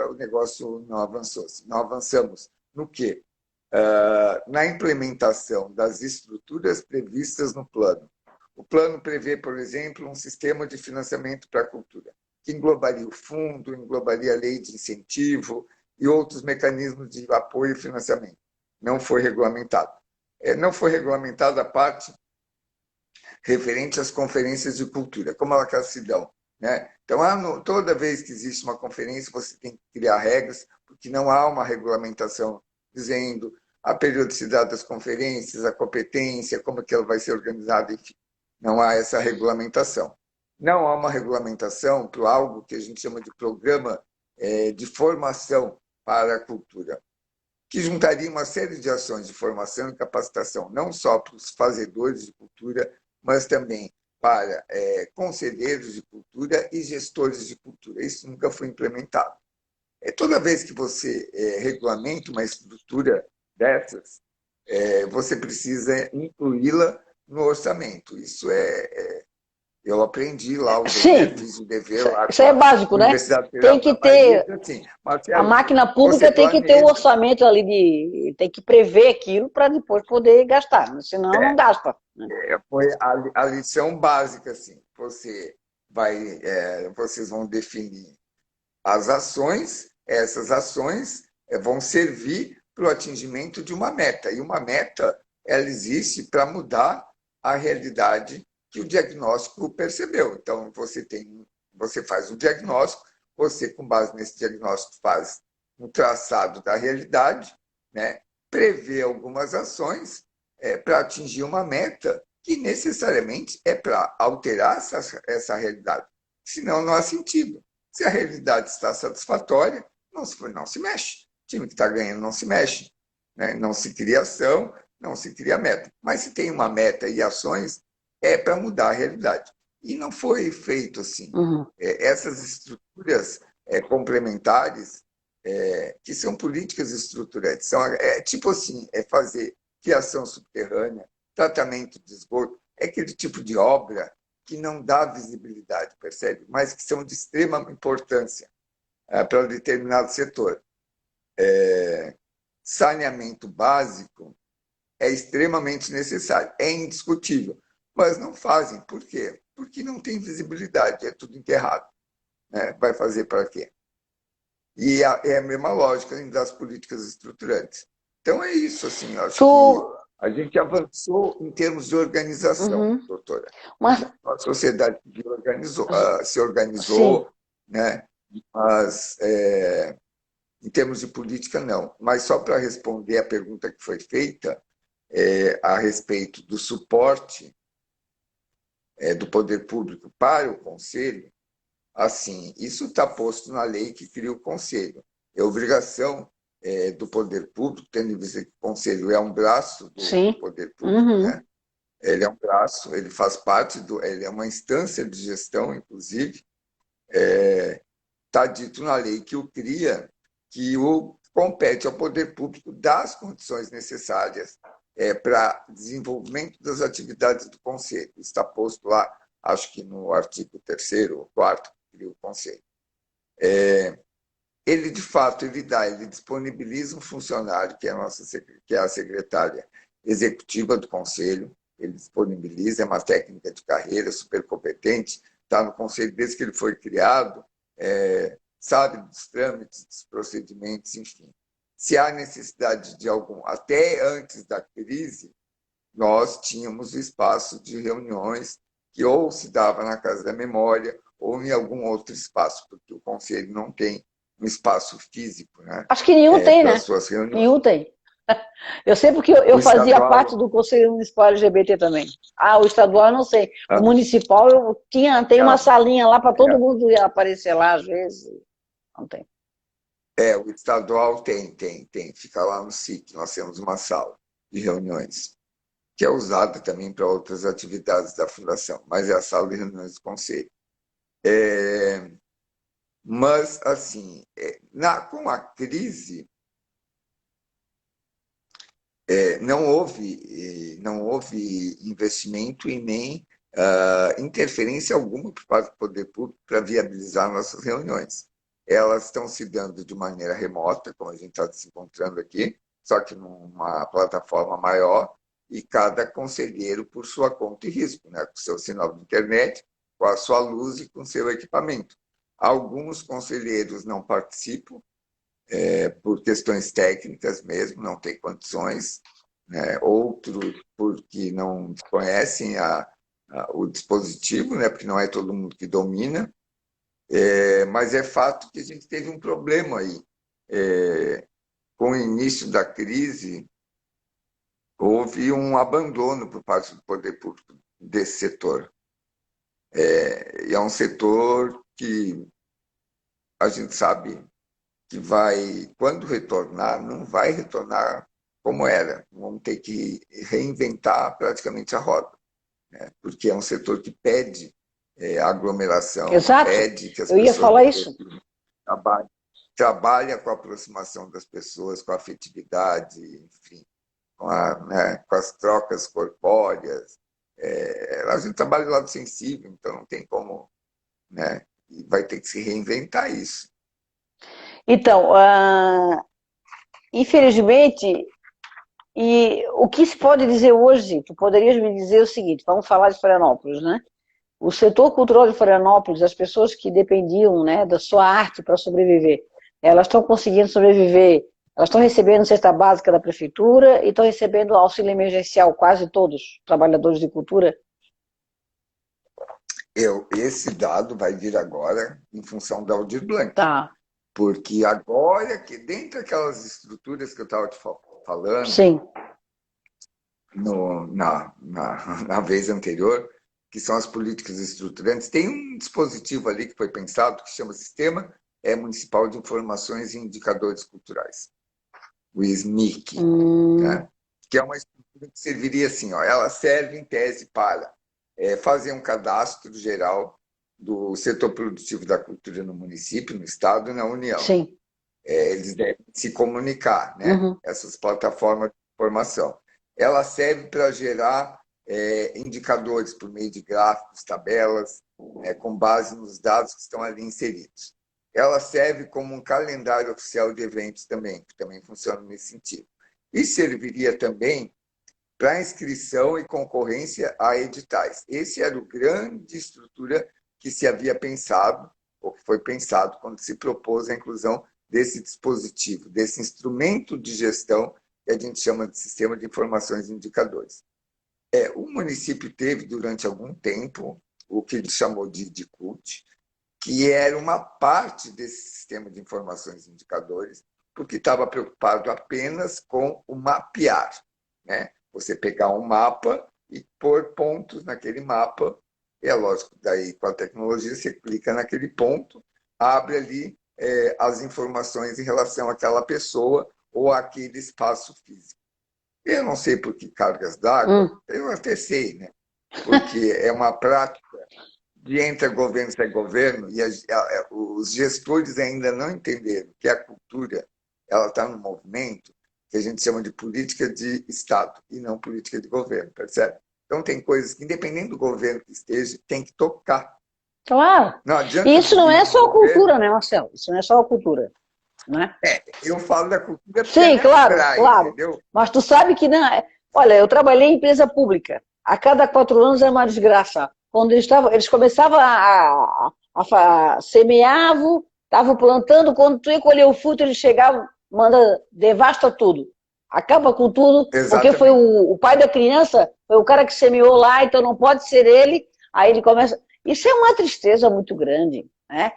o negócio não avançou. Não avançamos no quê? Na implementação das estruturas previstas no plano. O plano prevê, por exemplo, um sistema de financiamento para a cultura, que englobaria o fundo, englobaria a lei de incentivo e outros mecanismos de apoio e financiamento. Não foi regulamentado. Não foi regulamentada a parte referente às conferências de cultura, como elas se dão. Né? Então, toda vez que existe uma conferência, você tem que criar regras, porque não há uma regulamentação dizendo a periodicidade das conferências, a competência, como que ela vai ser organizada, enfim. Não há essa regulamentação. Não há uma regulamentação para algo que a gente chama de programa de formação para a cultura, que juntaria uma série de ações de formação e capacitação, não só para os fazedores de cultura, mas também para conselheiros de cultura e gestores de cultura. Isso nunca foi implementado. Toda vez que você regulamenta uma estrutura dessas, você precisa incluí-la no orçamento. Isso eu aprendi lá o dever, fiz o dever lá Isso com é a básico, né? Universidade Tem Federal que da Bahia. ter, Assim, a Marcelo, máquina você pública tem que ter o planeja, orçamento ali tem que prever aquilo para depois poder gastar, senão não gasta. Né? foi a lição básica, assim. Vocês vão definir as ações, essas ações vão servir para o atingimento de uma meta. E uma meta, ela existe para mudar a realidade que o diagnóstico percebeu. Então, você faz um diagnóstico, você, com base nesse diagnóstico, faz um traçado da realidade, né? Prevê algumas ações para atingir uma meta que necessariamente é para alterar essa realidade. Senão, não há sentido. Se a realidade está satisfatória, não se mexe. O time que está ganhando não se mexe. Né? Não se cria ação, não se cria meta. Mas se tem uma meta e ações, é para mudar a realidade. E não foi feito assim. Uhum. Essas estruturas complementares, que são políticas estruturantes, tipo assim, fazer fiação subterrânea, tratamento de esgoto, é aquele tipo de obra que não dá visibilidade, percebe? Mas que são de extrema importância para um determinado setor. Saneamento básico é extremamente necessário, é indiscutível, mas não fazem. Por quê? Porque não tem visibilidade, é tudo enterrado. Né? Vai fazer para quê? E é a mesma lógica das políticas estruturantes. Então é isso, assim, eu acho Tu, que A gente avançou em termos de organização, Uhum. doutora. Mas, A sociedade civil se sim, organizou, né? Mas, em termos de política, não. Mas só para responder a pergunta que foi feita a respeito do suporte do poder público para o Conselho, assim, isso está posto na lei que cria o Conselho. É obrigação do poder público, tendo em vista que o Conselho é um braço do sim. poder público, Uhum. né? Ele é um braço, ele faz parte ele é uma instância de gestão, inclusive. Está dito na lei que o cria que o compete ao poder público dar as condições necessárias para desenvolvimento das atividades do Conselho. Está posto lá, acho que no artigo 3º ou 4º, que cria o Conselho. Ele, de fato, ele disponibiliza um funcionário, que é a secretária executiva do Conselho, ele disponibiliza, é uma técnica de carreira super competente, está no Conselho desde que ele foi criado, sabe dos trâmites, dos procedimentos, enfim. Se há necessidade de algum, até antes da crise, nós tínhamos espaço de reuniões que ou se dava na Casa da Memória ou em algum outro espaço, porque o Conselho não tem um espaço físico, né, Acho que nenhum tem, para né? suas reuniões. Nenhum tem. Eu sei porque eu O fazia parte estadual, do Conselho Municipal LGBT também. Ah, o estadual eu não sei. O municipal tem uma salinha lá para todo mundo ir aparecer lá, às vezes. Não tem. o estadual tem, fica lá no SIC, nós temos uma sala de reuniões, que é usada também para outras atividades da Fundação, mas é a sala de reuniões do Conselho. Mas, assim, com a crise, não houve investimento e nem interferência alguma por parte do poder público para viabilizar nossas reuniões. Elas estão se dando de maneira remota, como a gente está se encontrando aqui, só que numa plataforma maior, e cada conselheiro por sua conta e risco, né? Com seu sinal de internet, com a sua luz e com seu equipamento. Alguns conselheiros não participam, por questões técnicas mesmo, não tem condições, né? Outros porque não conhecem o dispositivo, né? Porque não é todo mundo que domina, mas é fato que a gente teve um problema aí. Com o início da crise, houve um abandono por parte do poder público desse setor. E é um setor que a gente sabe que vai, quando retornar, não vai retornar como era. Vamos ter que reinventar praticamente a roda, né? Porque é um setor que pede aglomeração, Exato. pede que as Eu ia pessoas falar isso. trabalhem, trabalha com a aproximação das pessoas, com a afetividade, enfim, né, com as trocas corpóreas. A gente trabalha do lado sensível, então não tem como, né? E vai ter que se reinventar isso. Então, infelizmente, e o que se pode dizer hoje, tu poderias me dizer o seguinte, vamos falar de Florianópolis, né? O setor cultural de Florianópolis, as pessoas que dependiam, né, da sua arte para sobreviver, elas estão conseguindo sobreviver, elas estão recebendo cesta básica da prefeitura e estão recebendo auxílio emergencial, quase todos, trabalhadores de cultura. Esse dado vai vir agora em função da Aldir Blanc, Tá, porque agora que dentro daquelas estruturas que eu estava te falando sim, na vez anterior, que são as políticas estruturantes, tem um dispositivo ali que foi pensado que chama Sistema Municipal de Informações e Indicadores Culturais, o SMIC, né? Que é uma estrutura que serviria assim, ó, ela serve em tese para fazer um cadastro geral do setor produtivo da cultura no município, no estado e na União. sim, Eles devem se comunicar, né? uhum, Essas plataformas de informação. Ela serve para gerar indicadores por meio de gráficos, tabelas, com base nos dados que estão ali inseridos. Ela serve como um calendário oficial de eventos também, que também funciona nesse sentido. E serviria também para inscrição e concorrência a editais. Esse era o grande estrutura que se havia pensado, ou que foi pensado quando se propôs a inclusão desse dispositivo, desse instrumento de gestão que a gente chama de Sistema de Informações e Indicadores. O município teve, durante algum tempo, o que ele chamou de DICUT, que era uma parte desse Sistema de Informações e Indicadores, porque estava preocupado apenas com o mapear, né? Você pegar um mapa e pôr pontos naquele mapa. É lógico, daí com a tecnologia você clica naquele ponto, abre ali as informações em relação àquela pessoa ou àquele espaço físico. Eu não sei por que cargas d'água, eu até sei, né? Porque é uma prática de entra governo e sai governo, e os gestores ainda não entenderam que a cultura ela está no movimento que a gente chama de política de Estado e não política de governo, percebe? Então tem coisas que, independente do governo que esteja, tem que tocar. Claro. Não adianta E isso não é só a governo. cultura, né, Marcelo? Isso não é só a cultura, né? Eu falo da cultura porque é Sim, minha claro, praia, claro. entendeu? Mas tu sabe que não. Olha, eu trabalhei em empresa pública. A cada 4 anos é uma desgraça. Quando eles começavam semeavam, estavam plantando, quando tu ia colher o fruto, eles chegavam, devasta tudo. Acaba com tudo, porque foi Exatamente. o pai da criança, foi o cara que semeou lá, então não pode ser ele. Aí ele começa. Isso é uma tristeza muito grande, né?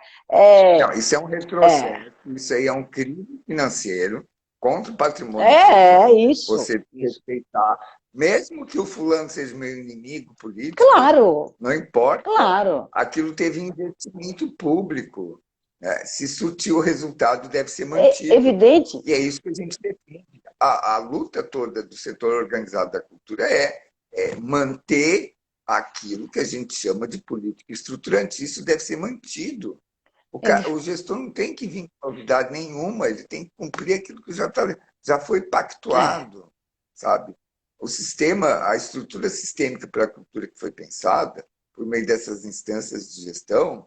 Não, isso é um É, retrocesso, isso aí é um crime financeiro contra o patrimônio é público, isso, você isso. respeitar, mesmo que o fulano seja meu inimigo político, Claro, não importa, claro. aquilo teve investimento público, né? Se surtir o resultado, deve ser É mantido. evidente. E é isso que a gente defende. A luta toda do setor organizado da cultura é manter aquilo que a gente chama de política estruturante. Isso deve ser mantido. O gestor não tem que vir com novidade nenhuma, ele tem que cumprir aquilo que já foi É, pactuado, sabe? O sistema, a estrutura sistêmica para a cultura que foi pensada, por meio dessas instâncias de gestão,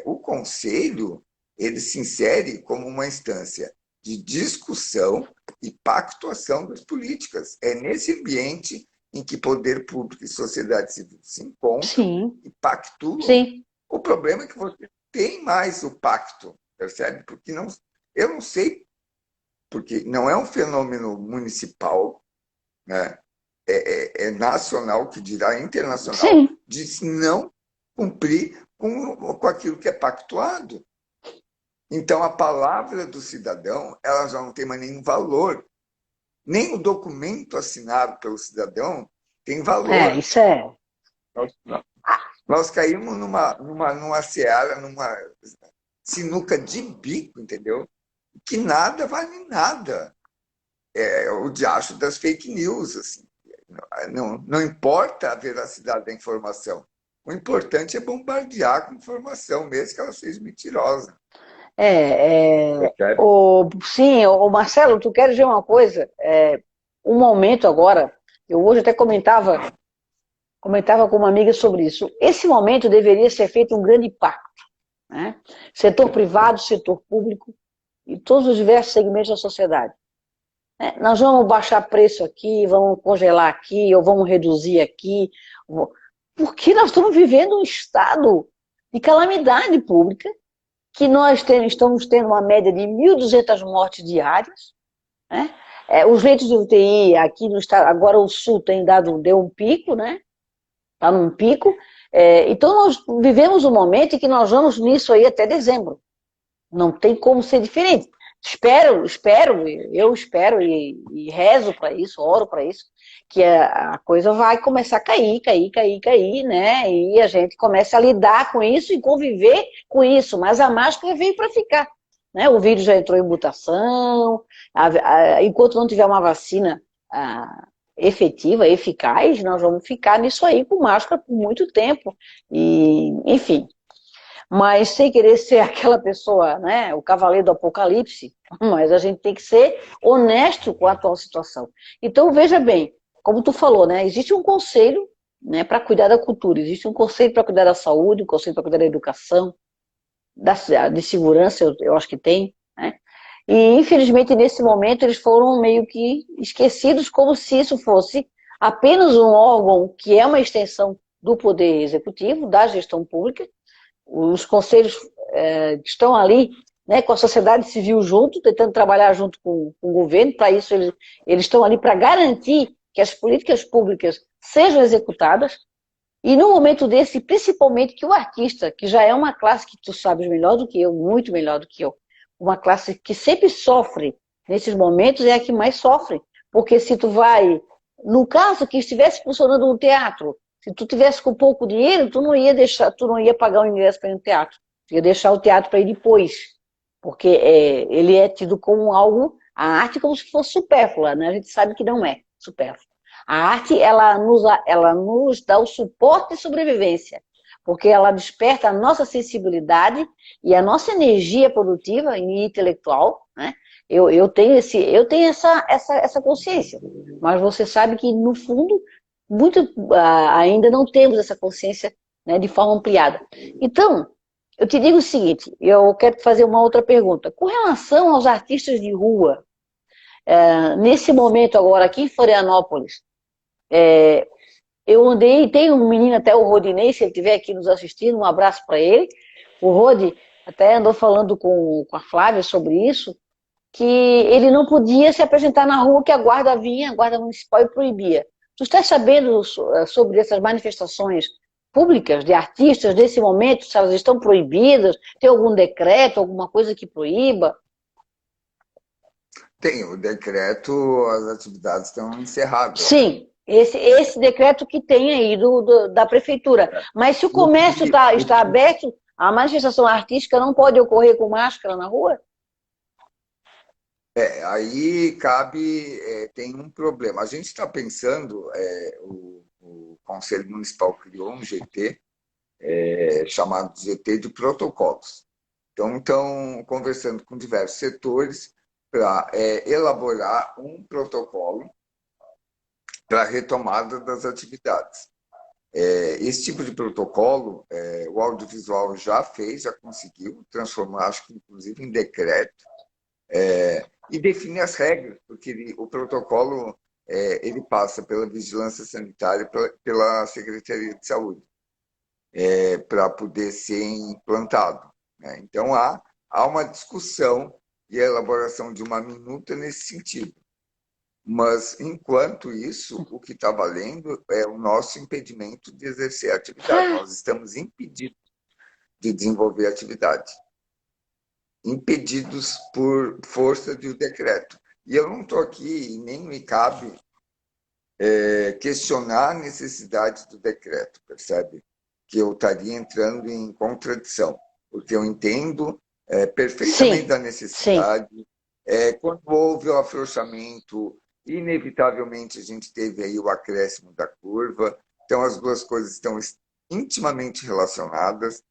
o conselho, ele se insere como uma instância de discussão e pactuação das políticas. É nesse ambiente em que poder público e sociedade civil se encontram sim, e pactuam. sim. O problema é que você tem mais o pacto, percebe? Porque não, eu não sei, porque não é um fenômeno municipal, né? É nacional, que dirá internacional, Sim. de não cumprir com aquilo que é pactuado. Então, a palavra do cidadão ela já não tem mais nenhum valor. Nem o documento assinado pelo cidadão tem valor. Isso é. Nós, nós caímos numa seara, numa sinuca de bico, entendeu? Que nada vale nada. É o diacho das fake news. Assim. Não importa a veracidade da informação. O importante é bombardear com informação, mesmo que ela seja mentirosa. Percebe? Sim, Marcelo, tu queres ver uma coisa? Um momento agora, eu hoje até comentava com uma amiga sobre isso. Esse momento deveria ser feito um grande pacto, né? Setor privado, setor público e todos os diversos segmentos da sociedade. Nós vamos baixar preço aqui, vamos congelar aqui, ou vamos reduzir aqui, porque nós estamos vivendo um estado de calamidade pública, que nós estamos tendo uma média de 1.200 mortes diárias, né? Os leitos de UTI aqui no estado, agora o Sul deu um pico, né? Está num pico. Então nós vivemos um momento em que nós vamos nisso aí até dezembro. Não tem como ser diferente. Eu espero e rezo para isso, oro para isso, que a coisa vai começar a cair, né? E a gente começa a lidar com isso e conviver com isso. Mas a máscara veio para ficar, né? O vírus já entrou em mutação. Enquanto não tiver uma vacina efetiva, eficaz, nós vamos ficar nisso aí com máscara por muito tempo. E, enfim, mas sem querer ser aquela pessoa, né, o cavaleiro do apocalipse, mas a gente tem que ser honesto com a atual situação. Então, veja bem, como tu falou, né, existe um conselho, né, para cuidar da cultura, existe um conselho para cuidar da saúde, um conselho para cuidar da educação, de segurança, eu acho que tem, né, e infelizmente nesse momento eles foram meio que esquecidos como se isso fosse apenas um órgão que é uma extensão do poder executivo, da gestão pública. Os conselhos que estão ali né, com a sociedade civil junto, tentando trabalhar junto com o governo. Para isso, eles estão ali para garantir que as políticas públicas sejam executadas. E no momento desse, principalmente que o artista, que já é uma classe que tu sabes melhor do que eu, muito melhor do que eu, uma classe que sempre sofre nesses momentos, é a que mais sofre. Porque se tu vai, no caso que estivesse funcionando um teatro, se tu tivesse com pouco dinheiro, tu não ia pagar o ingresso para ir no teatro. Tu ia deixar o teatro para ir depois. Porque ele é tido como algo, a arte como se fosse supérflua, né? A gente sabe que não é supérflua. A arte, ela nos dá o suporte de sobrevivência, porque ela desperta a nossa sensibilidade e a nossa energia produtiva e intelectual, né? Eu tenho essa consciência, mas você sabe que, no fundo, ainda não temos essa consciência, né, de forma ampliada. Então, eu te digo o seguinte, eu quero te fazer uma outra pergunta. Com relação aos artistas de rua, nesse momento agora, aqui em Florianópolis, eu andei, tem um menino até, o Rodinei, se ele estiver aqui nos assistindo, um abraço para ele. O Rodi até andou falando com a Flávia sobre isso, que ele não podia se apresentar na rua, que a guarda vinha, a guarda municipal, e proibia. Tu estás sabendo sobre essas manifestações públicas de artistas nesse momento, se elas estão proibidas? Tem algum decreto, alguma coisa que proíba? Tem o decreto, as atividades estão encerradas. Sim, esse decreto que tem aí da prefeitura. Mas se o comércio está aberto, a manifestação artística não pode ocorrer com máscara na rua? Aí tem um problema. A gente está pensando, o Conselho Municipal criou um GT, chamado GT de protocolos. Então, estão conversando com diversos setores para elaborar um protocolo para a retomada das atividades. Esse tipo de protocolo, o audiovisual já conseguiu transformar, acho que inclusive em decreto, e define as regras, porque o protocolo ele passa pela vigilância sanitária, pela Secretaria de Saúde, para poder ser implantado, né? Então, há uma discussão e a elaboração de uma minuta nesse sentido. Mas, enquanto isso, o que está valendo é o nosso impedimento de exercer a atividade. Nós estamos impedidos de desenvolver a atividade. Impedidos por força do decreto. E eu não estou aqui, e nem me cabe questionar a necessidade do decreto, percebe? Que eu estaria entrando em contradição, porque eu entendo perfeitamente da necessidade. Quando houve o afrouxamento, inevitavelmente a gente teve aí o acréscimo da curva, então as duas coisas estão intimamente relacionadas.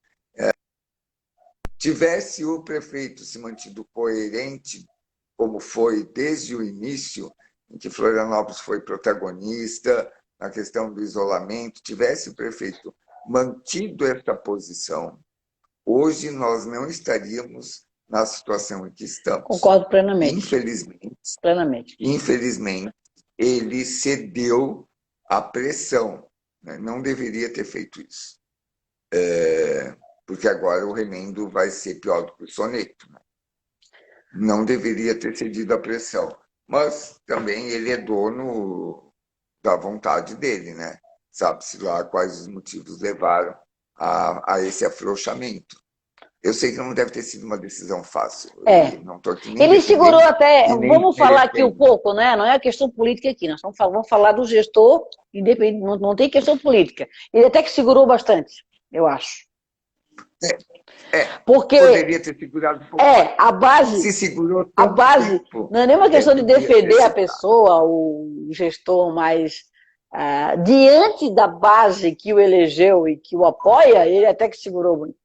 Tivesse o prefeito se mantido coerente, como foi desde o início, em que Florianópolis foi protagonista na questão do isolamento, tivesse o prefeito mantido esta posição, hoje nós não estaríamos na situação em que estamos. Concordo plenamente. Infelizmente, ele cedeu à pressão, né? Não deveria ter feito isso. Porque agora o remendo vai ser pior do que o soneto, né? Não deveria ter cedido à pressão. Mas também ele é dono da vontade dele, né? Sabe-se lá quais os motivos levaram a esse afrouxamento. Eu sei que não deve ter sido uma decisão fácil. Não tô aqui nem ele segurou até, vamos falar aqui um defendendo. pouco, né? Não é a questão política aqui, nós vamos falar do gestor, independente, não tem questão política. Ele até que segurou bastante, eu acho. Porque poderia ter segurado um pouco. A base. Se segurou a base tempo, não é nem uma questão de defender a pessoa, o gestor, mas diante da base que o elegeu e que o apoia, ele até que segurou muito.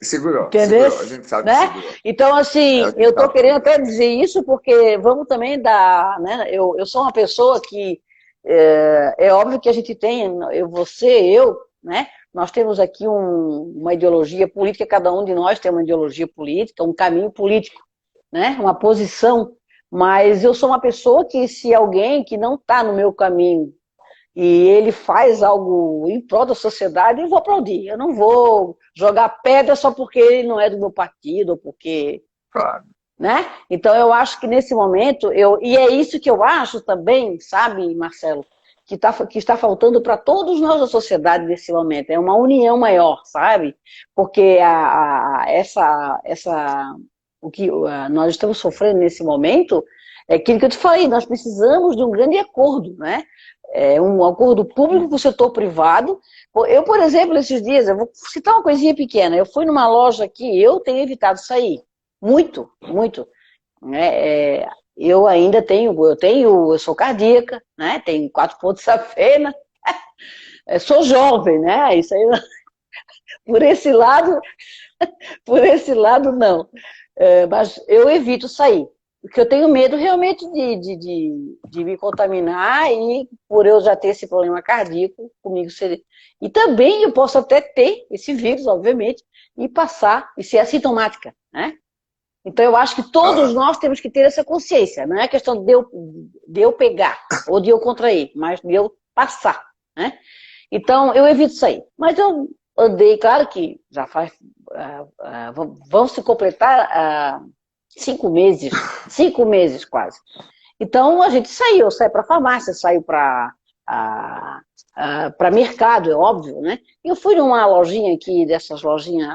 Segurou, entendeu? A gente sabe, né? que segurou. Então, assim, eu estou querendo até dizer isso porque vamos também dar, né? Eu sou uma pessoa que é óbvio que a gente tem, eu, né? Nós temos aqui uma ideologia política, cada um de nós tem uma ideologia política, um caminho político, né? Uma posição, mas eu sou uma pessoa que se alguém que não está no meu caminho e ele faz algo em prol da sociedade, eu vou aplaudir. Eu não vou jogar pedra só porque ele não é do meu partido, ou porque... Claro. Né? Então, eu acho que nesse momento, e é isso que eu acho também, sabe, Marcelo, que está faltando para todos nós da sociedade nesse momento, é uma união maior, sabe? Porque o que nós estamos sofrendo nesse momento é aquilo que eu te falei, nós precisamos de um grande acordo, né? Um acordo público com o setor privado. Eu, por exemplo, esses dias, eu vou citar uma coisinha pequena, eu fui numa loja aqui, eu tenho evitado sair, muito, muito. Né? Eu ainda eu sou cardíaca, né? Tenho 4 pontos à fena, sou jovem, né? Isso aí, por esse lado, por esse lado não. Mas eu evito sair, porque eu tenho medo realmente de me contaminar e por eu já ter esse problema cardíaco, comigo seria... E também eu posso até ter esse vírus, obviamente, e passar, e ser assintomática, né? Então, eu acho que todos nós temos que ter essa consciência. Não é questão de eu pegar ou de eu contrair, mas de eu passar, né? Então, eu evito sair. Mas eu andei, claro que já faz... vão se completar 5 meses quase. Então, a gente saiu, eu saí para a farmácia, saiu para mercado, é óbvio, né? Eu fui numa lojinha aqui, dessas lojinhas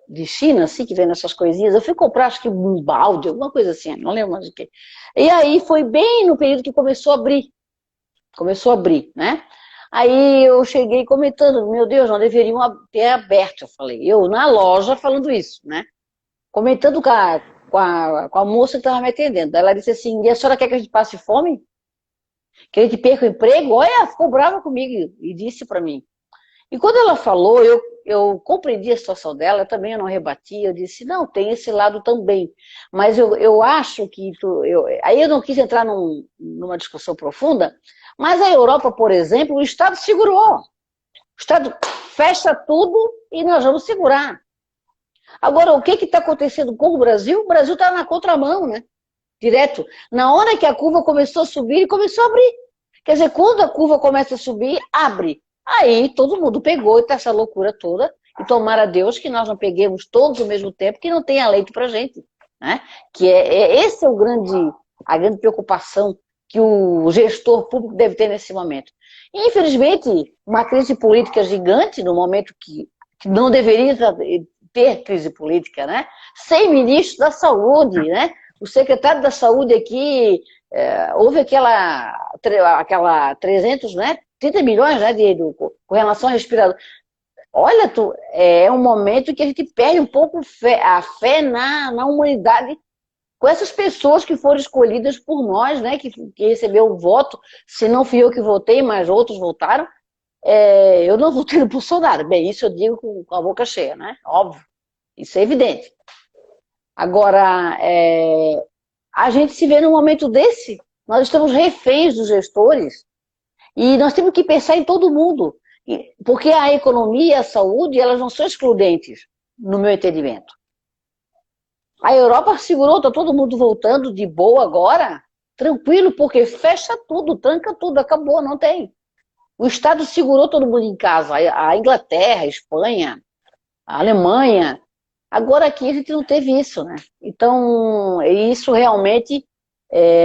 de China, assim, que vem essas coisinhas, eu fui comprar, acho que um balde, alguma coisa assim, não lembro mais o que. E aí foi bem no período que começou a abrir, né? Aí eu cheguei comentando, meu Deus, não deveriam ter aberto, eu falei, eu na loja falando isso, né? Comentando com a moça que estava me atendendo. Ela disse assim, e a senhora quer que a gente passe fome? Que a gente perca o emprego? Olha, ficou brava comigo e disse para mim. E quando ela falou, eu compreendi a situação dela, também eu não rebati, eu disse, não, tem esse lado também. Mas eu acho que... aí eu não quis entrar numa discussão profunda, mas a Europa, por exemplo, o Estado segurou. O Estado fecha tudo e nós vamos segurar. Agora, o que está acontecendo com o Brasil? O Brasil está na contramão, né? Direto. Na hora que a curva começou a subir, ele começou a abrir. Quer dizer, quando a curva começa a subir, abre. Aí todo mundo pegou e tá essa loucura toda. E tomara a Deus que nós não peguemos todos ao mesmo tempo, que não tenha leite pra gente. Né? Que esse é a grande preocupação que o gestor público deve ter nesse momento. E, infelizmente, uma crise política gigante, no momento que não deveria ter crise política, né? Sem ministro da saúde, né? O secretário da saúde aqui, houve aquela 300, né? 30 milhões, né, com relação ao respirador. Olha, é um momento que a gente perde um pouco a fé na humanidade com essas pessoas que foram escolhidas por nós, né, que recebeu o voto. Se não fui eu que votei, mas outros votaram, eu não votei no Bolsonaro. Bem, isso eu digo com a boca cheia, né? Óbvio, isso é evidente. Agora, a gente se vê num momento desse, nós estamos reféns dos gestores e nós temos que pensar em todo mundo, porque a economia e a saúde, elas não são excludentes, no meu entendimento. A Europa segurou, está todo mundo voltando de boa agora, tranquilo, porque fecha tudo, tranca tudo, acabou, não tem. O Estado segurou todo mundo em casa, a Inglaterra, a Espanha, a Alemanha. Agora aqui a gente não teve isso, né? Então, isso realmente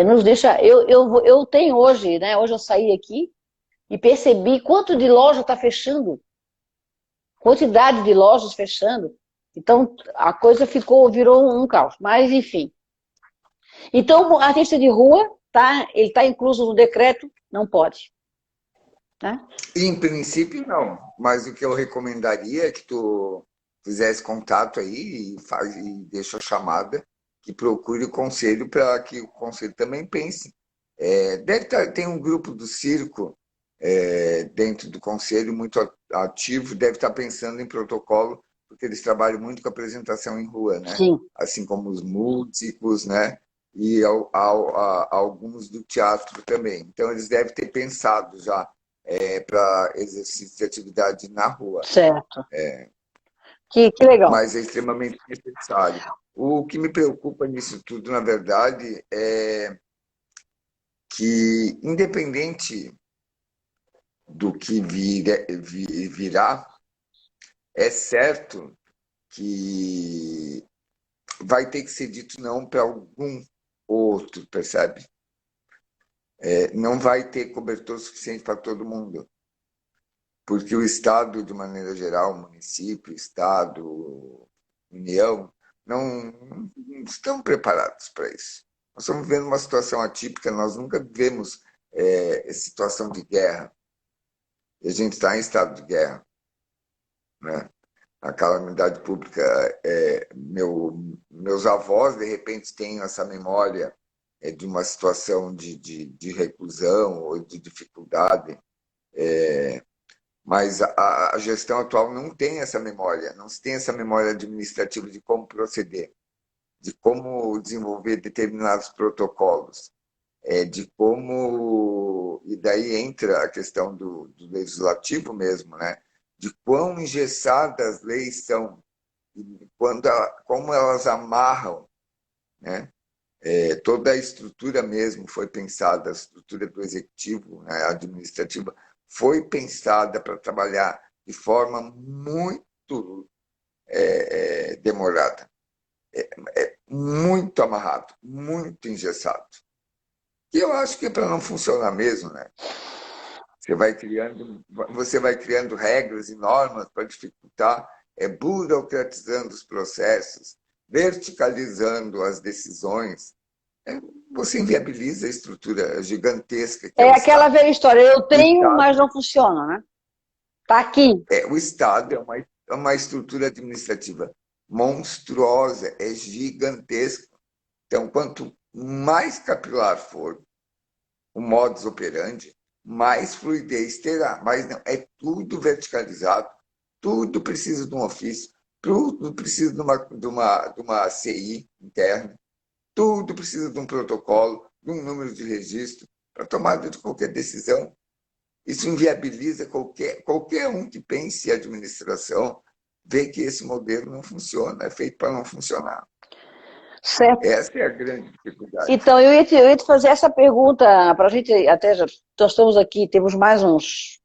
nos deixa... Eu tenho hoje, né? Hoje eu saí aqui e percebi quanto de loja está fechando, quantidade de lojas fechando. Então, a coisa virou um caos. Mas, enfim. Então, o artista de rua, ele está incluso no decreto, não pode. Né? Em princípio, não. Mas o que eu recomendaria é que tu fizesse contato aí e deixa a chamada, que procure o conselho para que o conselho também pense. Tem um grupo do circo dentro do conselho muito ativo, deve estar pensando em protocolo, porque eles trabalham muito com apresentação em rua, né? Sim. Assim como os músicos, né? E alguns do teatro também. Então, eles devem ter pensado já para exercício de atividade na rua. Certo. Que legal. Mas é extremamente necessário. O que me preocupa nisso tudo, na verdade, é que, independente do que virá, é certo que vai ter que ser dito não para algum outro, percebe? Não vai ter cobertor suficiente para todo mundo, porque o Estado, de maneira geral, município, Estado, União, não estão preparados para isso. Nós estamos vivendo uma situação atípica, nós nunca vivemos situação de guerra, e a gente está em estado de guerra, né? A calamidade pública, meus avós, de repente, têm essa memória de uma situação de reclusão ou de dificuldade, mas a gestão atual não tem essa memória, não se tem essa memória administrativa de como proceder, de como desenvolver determinados protocolos, de como. E daí entra a questão do legislativo mesmo, né? De quão engessadas as leis são, e como elas amarram, né? Toda a estrutura mesmo foi pensada, a estrutura do executivo, né, administrativa, foi pensada para trabalhar de forma muito demorada, muito amarrado, muito engessado. E eu acho que é para não funcionar mesmo, né? Você vai criando regras e normas para dificultar, burocratizando os processos, verticalizando as decisões. É, Você inviabiliza a estrutura gigantesca que é É o aquela Estado. velha história, eu O tenho, mas Estado não funciona, né? Tá aqui. é uma estrutura administrativa monstruosa, é gigantesca. Então, quanto mais capilar for o modus operandi, mais fluidez terá. Mas não, é tudo verticalizado, tudo precisa de um ofício, tudo precisa de uma CI interna, tudo precisa de um protocolo, de um número de registro para tomada de qualquer decisão. Isso inviabiliza qualquer um que pense em administração, vê que esse modelo não funciona, é feito para não funcionar. Certo. Essa é a grande dificuldade. Então, eu ia te fazer essa pergunta para a gente, até já, nós estamos aqui, temos mais uns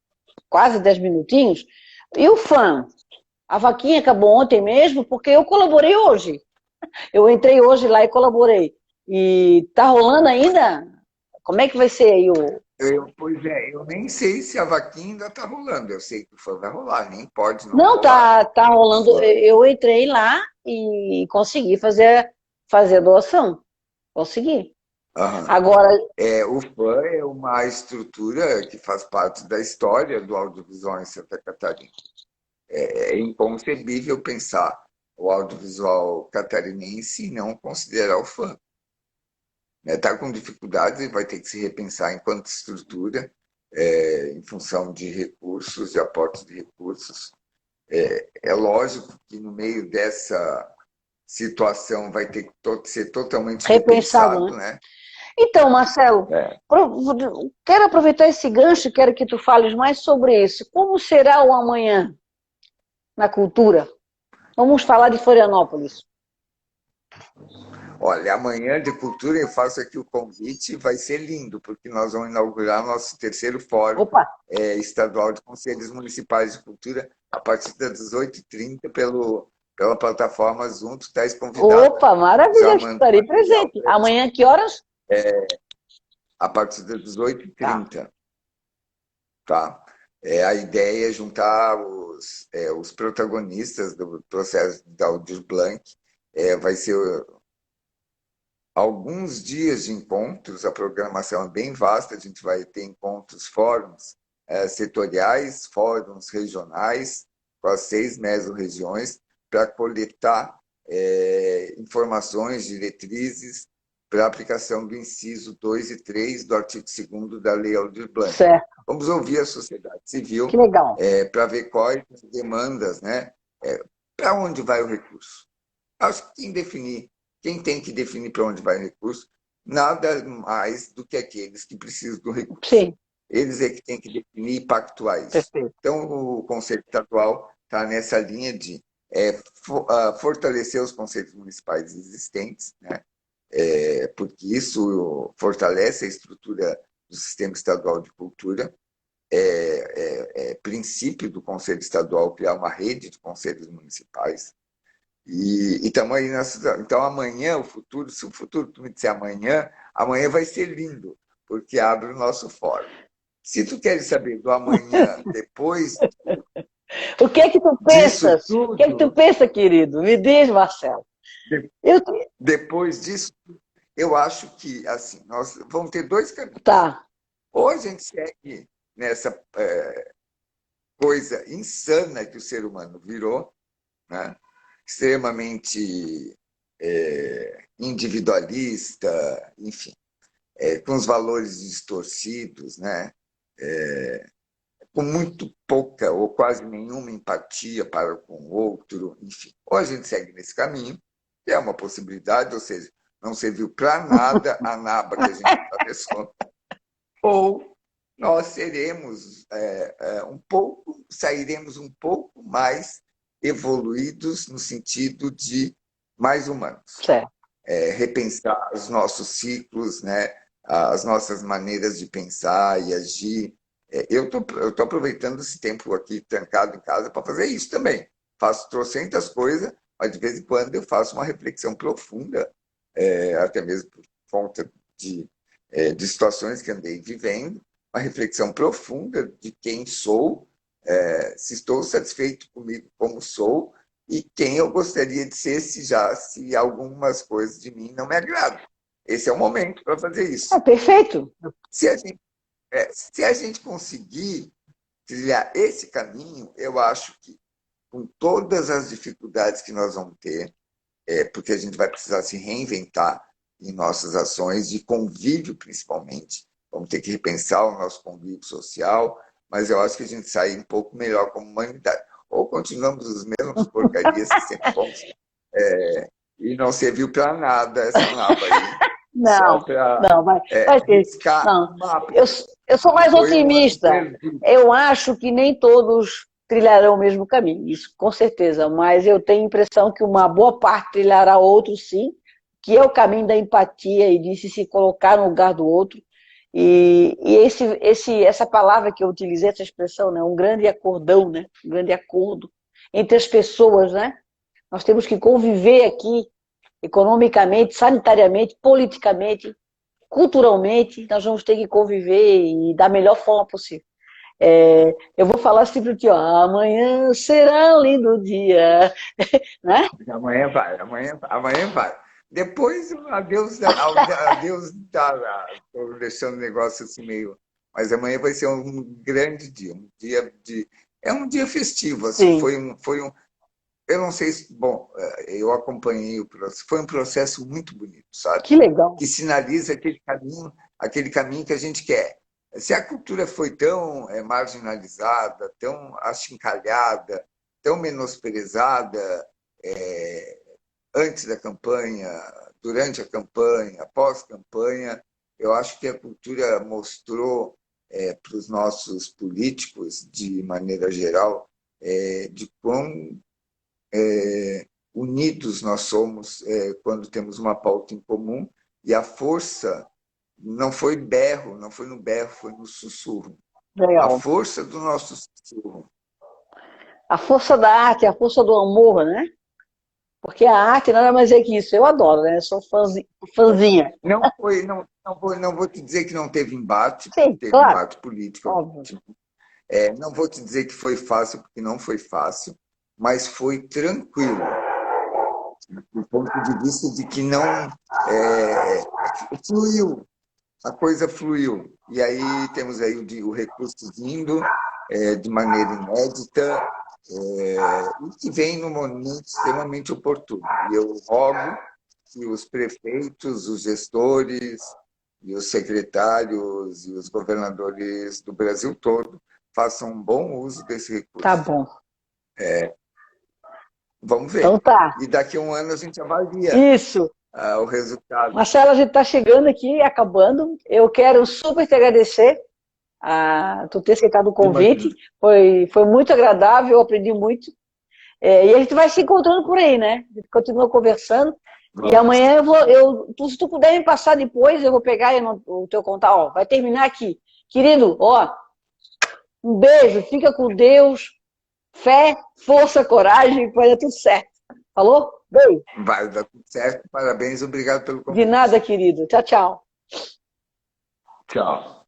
quase 10 minutinhos. E o fã? A vaquinha acabou ontem mesmo, porque eu colaborei hoje. Eu entrei hoje lá e colaborei. E tá rolando ainda? Como é que vai ser aí o. Pois é, eu nem sei se a vaquinha ainda está rolando. Eu sei que o fã vai rolar, nem pode não Não, rolar. tá O rolando. fã, Eu entrei lá e consegui fazer a doação. Consegui. aham. Agora, O fã é uma estrutura que faz parte da história do audiovisual em Santa Catarina. É inconcebível pensar o audiovisual catarinense e não considerar o fã. Está com dificuldades e vai ter que se repensar enquanto estrutura, em função de recursos, de aportes de recursos. É lógico que no meio dessa situação vai ter que ser totalmente repensado, né? repensado, né? Então, Marcelo, É. quero aproveitar esse gancho, quero que tu fales mais sobre isso. Como será o amanhã na cultura? Vamos falar de Florianópolis. Olha, amanhã de cultura eu faço aqui o convite, vai ser lindo, porque nós vamos inaugurar nosso terceiro fórum Opa, estadual de conselhos municipais de cultura a partir das 18h30 pela plataforma Zoom, tu estás convidada. opa, maravilha, Já mando estarei material presente. Amanhã, que horas? a partir das dezoito e Tá. trinta, tá? A ideia é juntar os protagonistas do processo da Aldir Blanc. Vai ser alguns dias de encontros, a programação é bem vasta, a gente vai ter encontros, fóruns setoriais, fóruns regionais, com as 6 mesorregiões, para coletar informações, diretrizes para a aplicação do inciso 2 e 3 do artigo 2º da Lei Aldir Blanc. Certo, Vamos ouvir a sociedade que civil legal. para ver quais as demandas, né? Para onde vai o recurso. Acho que quem tem que definir para onde vai o recurso, nada mais do que aqueles que precisam do recurso. Sim, Eles é que têm que definir e pactuar isso. perfeito. Então, o Conselho Estadual está nessa linha de fortalecer os conselhos municipais existentes, né? Porque isso fortalece a estrutura do Sistema Estadual de Cultura, princípio do Conselho Estadual criar uma rede de conselhos municipais. E estamos aí nessa. Então, amanhã, o futuro, se o futuro tu me disser amanhã, amanhã vai ser lindo, porque abre o nosso fórum. Se tu queres saber do amanhã, depois O que é que tu disso pensas? O que é que tu tudo, pensa, querido? Me diz, Marcelo. de- Eu... depois disso, eu acho que assim, nós vamos ter dois caminhos. Tá. Ou a gente segue nessa coisa insana que o ser humano virou, né? Extremamente individualista, enfim, com os valores distorcidos, né? Com muito pouca ou quase nenhuma empatia para com o outro, enfim. Ou a gente segue nesse caminho, que é uma possibilidade, ou seja, não serviu para nada a naba que a gente atravessou, ou nós seremos sairemos um pouco mais evoluídos no sentido de mais humanos. Certo. Repensar os nossos ciclos, né? As nossas maneiras de pensar e agir. Eu tô aproveitando esse tempo aqui trancado em casa para fazer isso também. Faço trocentas coisas, mas de vez em quando eu faço uma reflexão profunda, até mesmo por conta de situações que andei vivendo, uma reflexão profunda de quem sou, se estou satisfeito comigo como sou e quem eu gostaria de ser se algumas coisas de mim não me agradam. Esse é o momento para fazer É isso. perfeito. Se a gente, se a gente conseguir trilhar esse caminho, eu acho que com todas as dificuldades que nós vamos ter, porque a gente vai precisar se reinventar em nossas ações de convívio, principalmente. Vamos ter que repensar o nosso convívio social, mas eu acho que a gente sai um pouco melhor como humanidade. Ou continuamos as mesmas porcarias que sempre fomos, e não serviu para nada essa naba aí, só Não, para não, vai ter. riscar Não, o mapa. eu sou mais Foi um ano otimista. perdido. Eu acho que nem todos trilharão o mesmo caminho, isso com certeza, mas eu tenho a impressão que uma boa parte trilhará outro, sim, que é o caminho da empatia e de se colocar no lugar do outro. E essa palavra que eu utilizei, essa expressão, né, um grande acordão, né, um grande acordo entre as pessoas, né? Nós temos que conviver aqui economicamente, sanitariamente, politicamente, culturalmente, nós vamos ter que conviver e da melhor forma possível. Eu vou falar sempre aqui, ó, amanhã será um lindo dia, né? Amanhã vai, amanhã vai. Depois, adeus estou deixando o negócio assim meio. Mas amanhã vai ser um grande dia, é um dia festivo, assim, Sim, eu não sei se, bom, eu acompanhei o processo, foi um processo muito bonito, sabe? que legal. Que sinaliza aquele caminho que a gente quer. Se a cultura foi tão marginalizada, tão achincalhada, tão menosprezada, é, antes da campanha, durante a campanha, pós-campanha, eu acho que a cultura mostrou para os nossos políticos, de maneira geral, de quão unidos nós somos quando temos uma pauta em comum, e a força não foi berro, não foi no berro, foi no sussurro. A Legal. força do nosso sussurro. A força da arte, a força do amor, né? Porque a arte nada mais é que isso. Eu adoro, né? Eu sou fãzinha. Não vou te dizer que não teve embate, porque Sim, teve claro, embate político. óbvio. Não vou te dizer que foi fácil, porque não foi fácil, mas foi tranquilo, do ponto de vista de que não fluiu, a coisa fluiu. E aí temos aí o recurso vindo de maneira inédita, e que vem num momento extremamente oportuno. E eu rogo que os prefeitos, os gestores, e os secretários e os governadores do Brasil todo façam um bom uso desse Tá recurso. bom. Vamos Então ver. tá. E daqui a um ano a gente avalia Isso. o resultado. Marcelo, a gente está chegando aqui, acabando. Eu quero super te agradecer a tu ter aceitado o convite. Imagina. Foi muito agradável, eu aprendi muito. E a gente vai se encontrando por aí, né? A gente continua conversando. E Vamos. amanhã se tu puder me passar depois, eu vou pegar o teu contato. Ó, vai terminar aqui. Querido, ó, Um beijo, fica com Deus, fé, força, coragem, vai dar tudo certo. Falou? Beijo. Vai dar tudo certo. Parabéns, obrigado pelo De nada, convite. querido. Tchau, tchau. Tchau.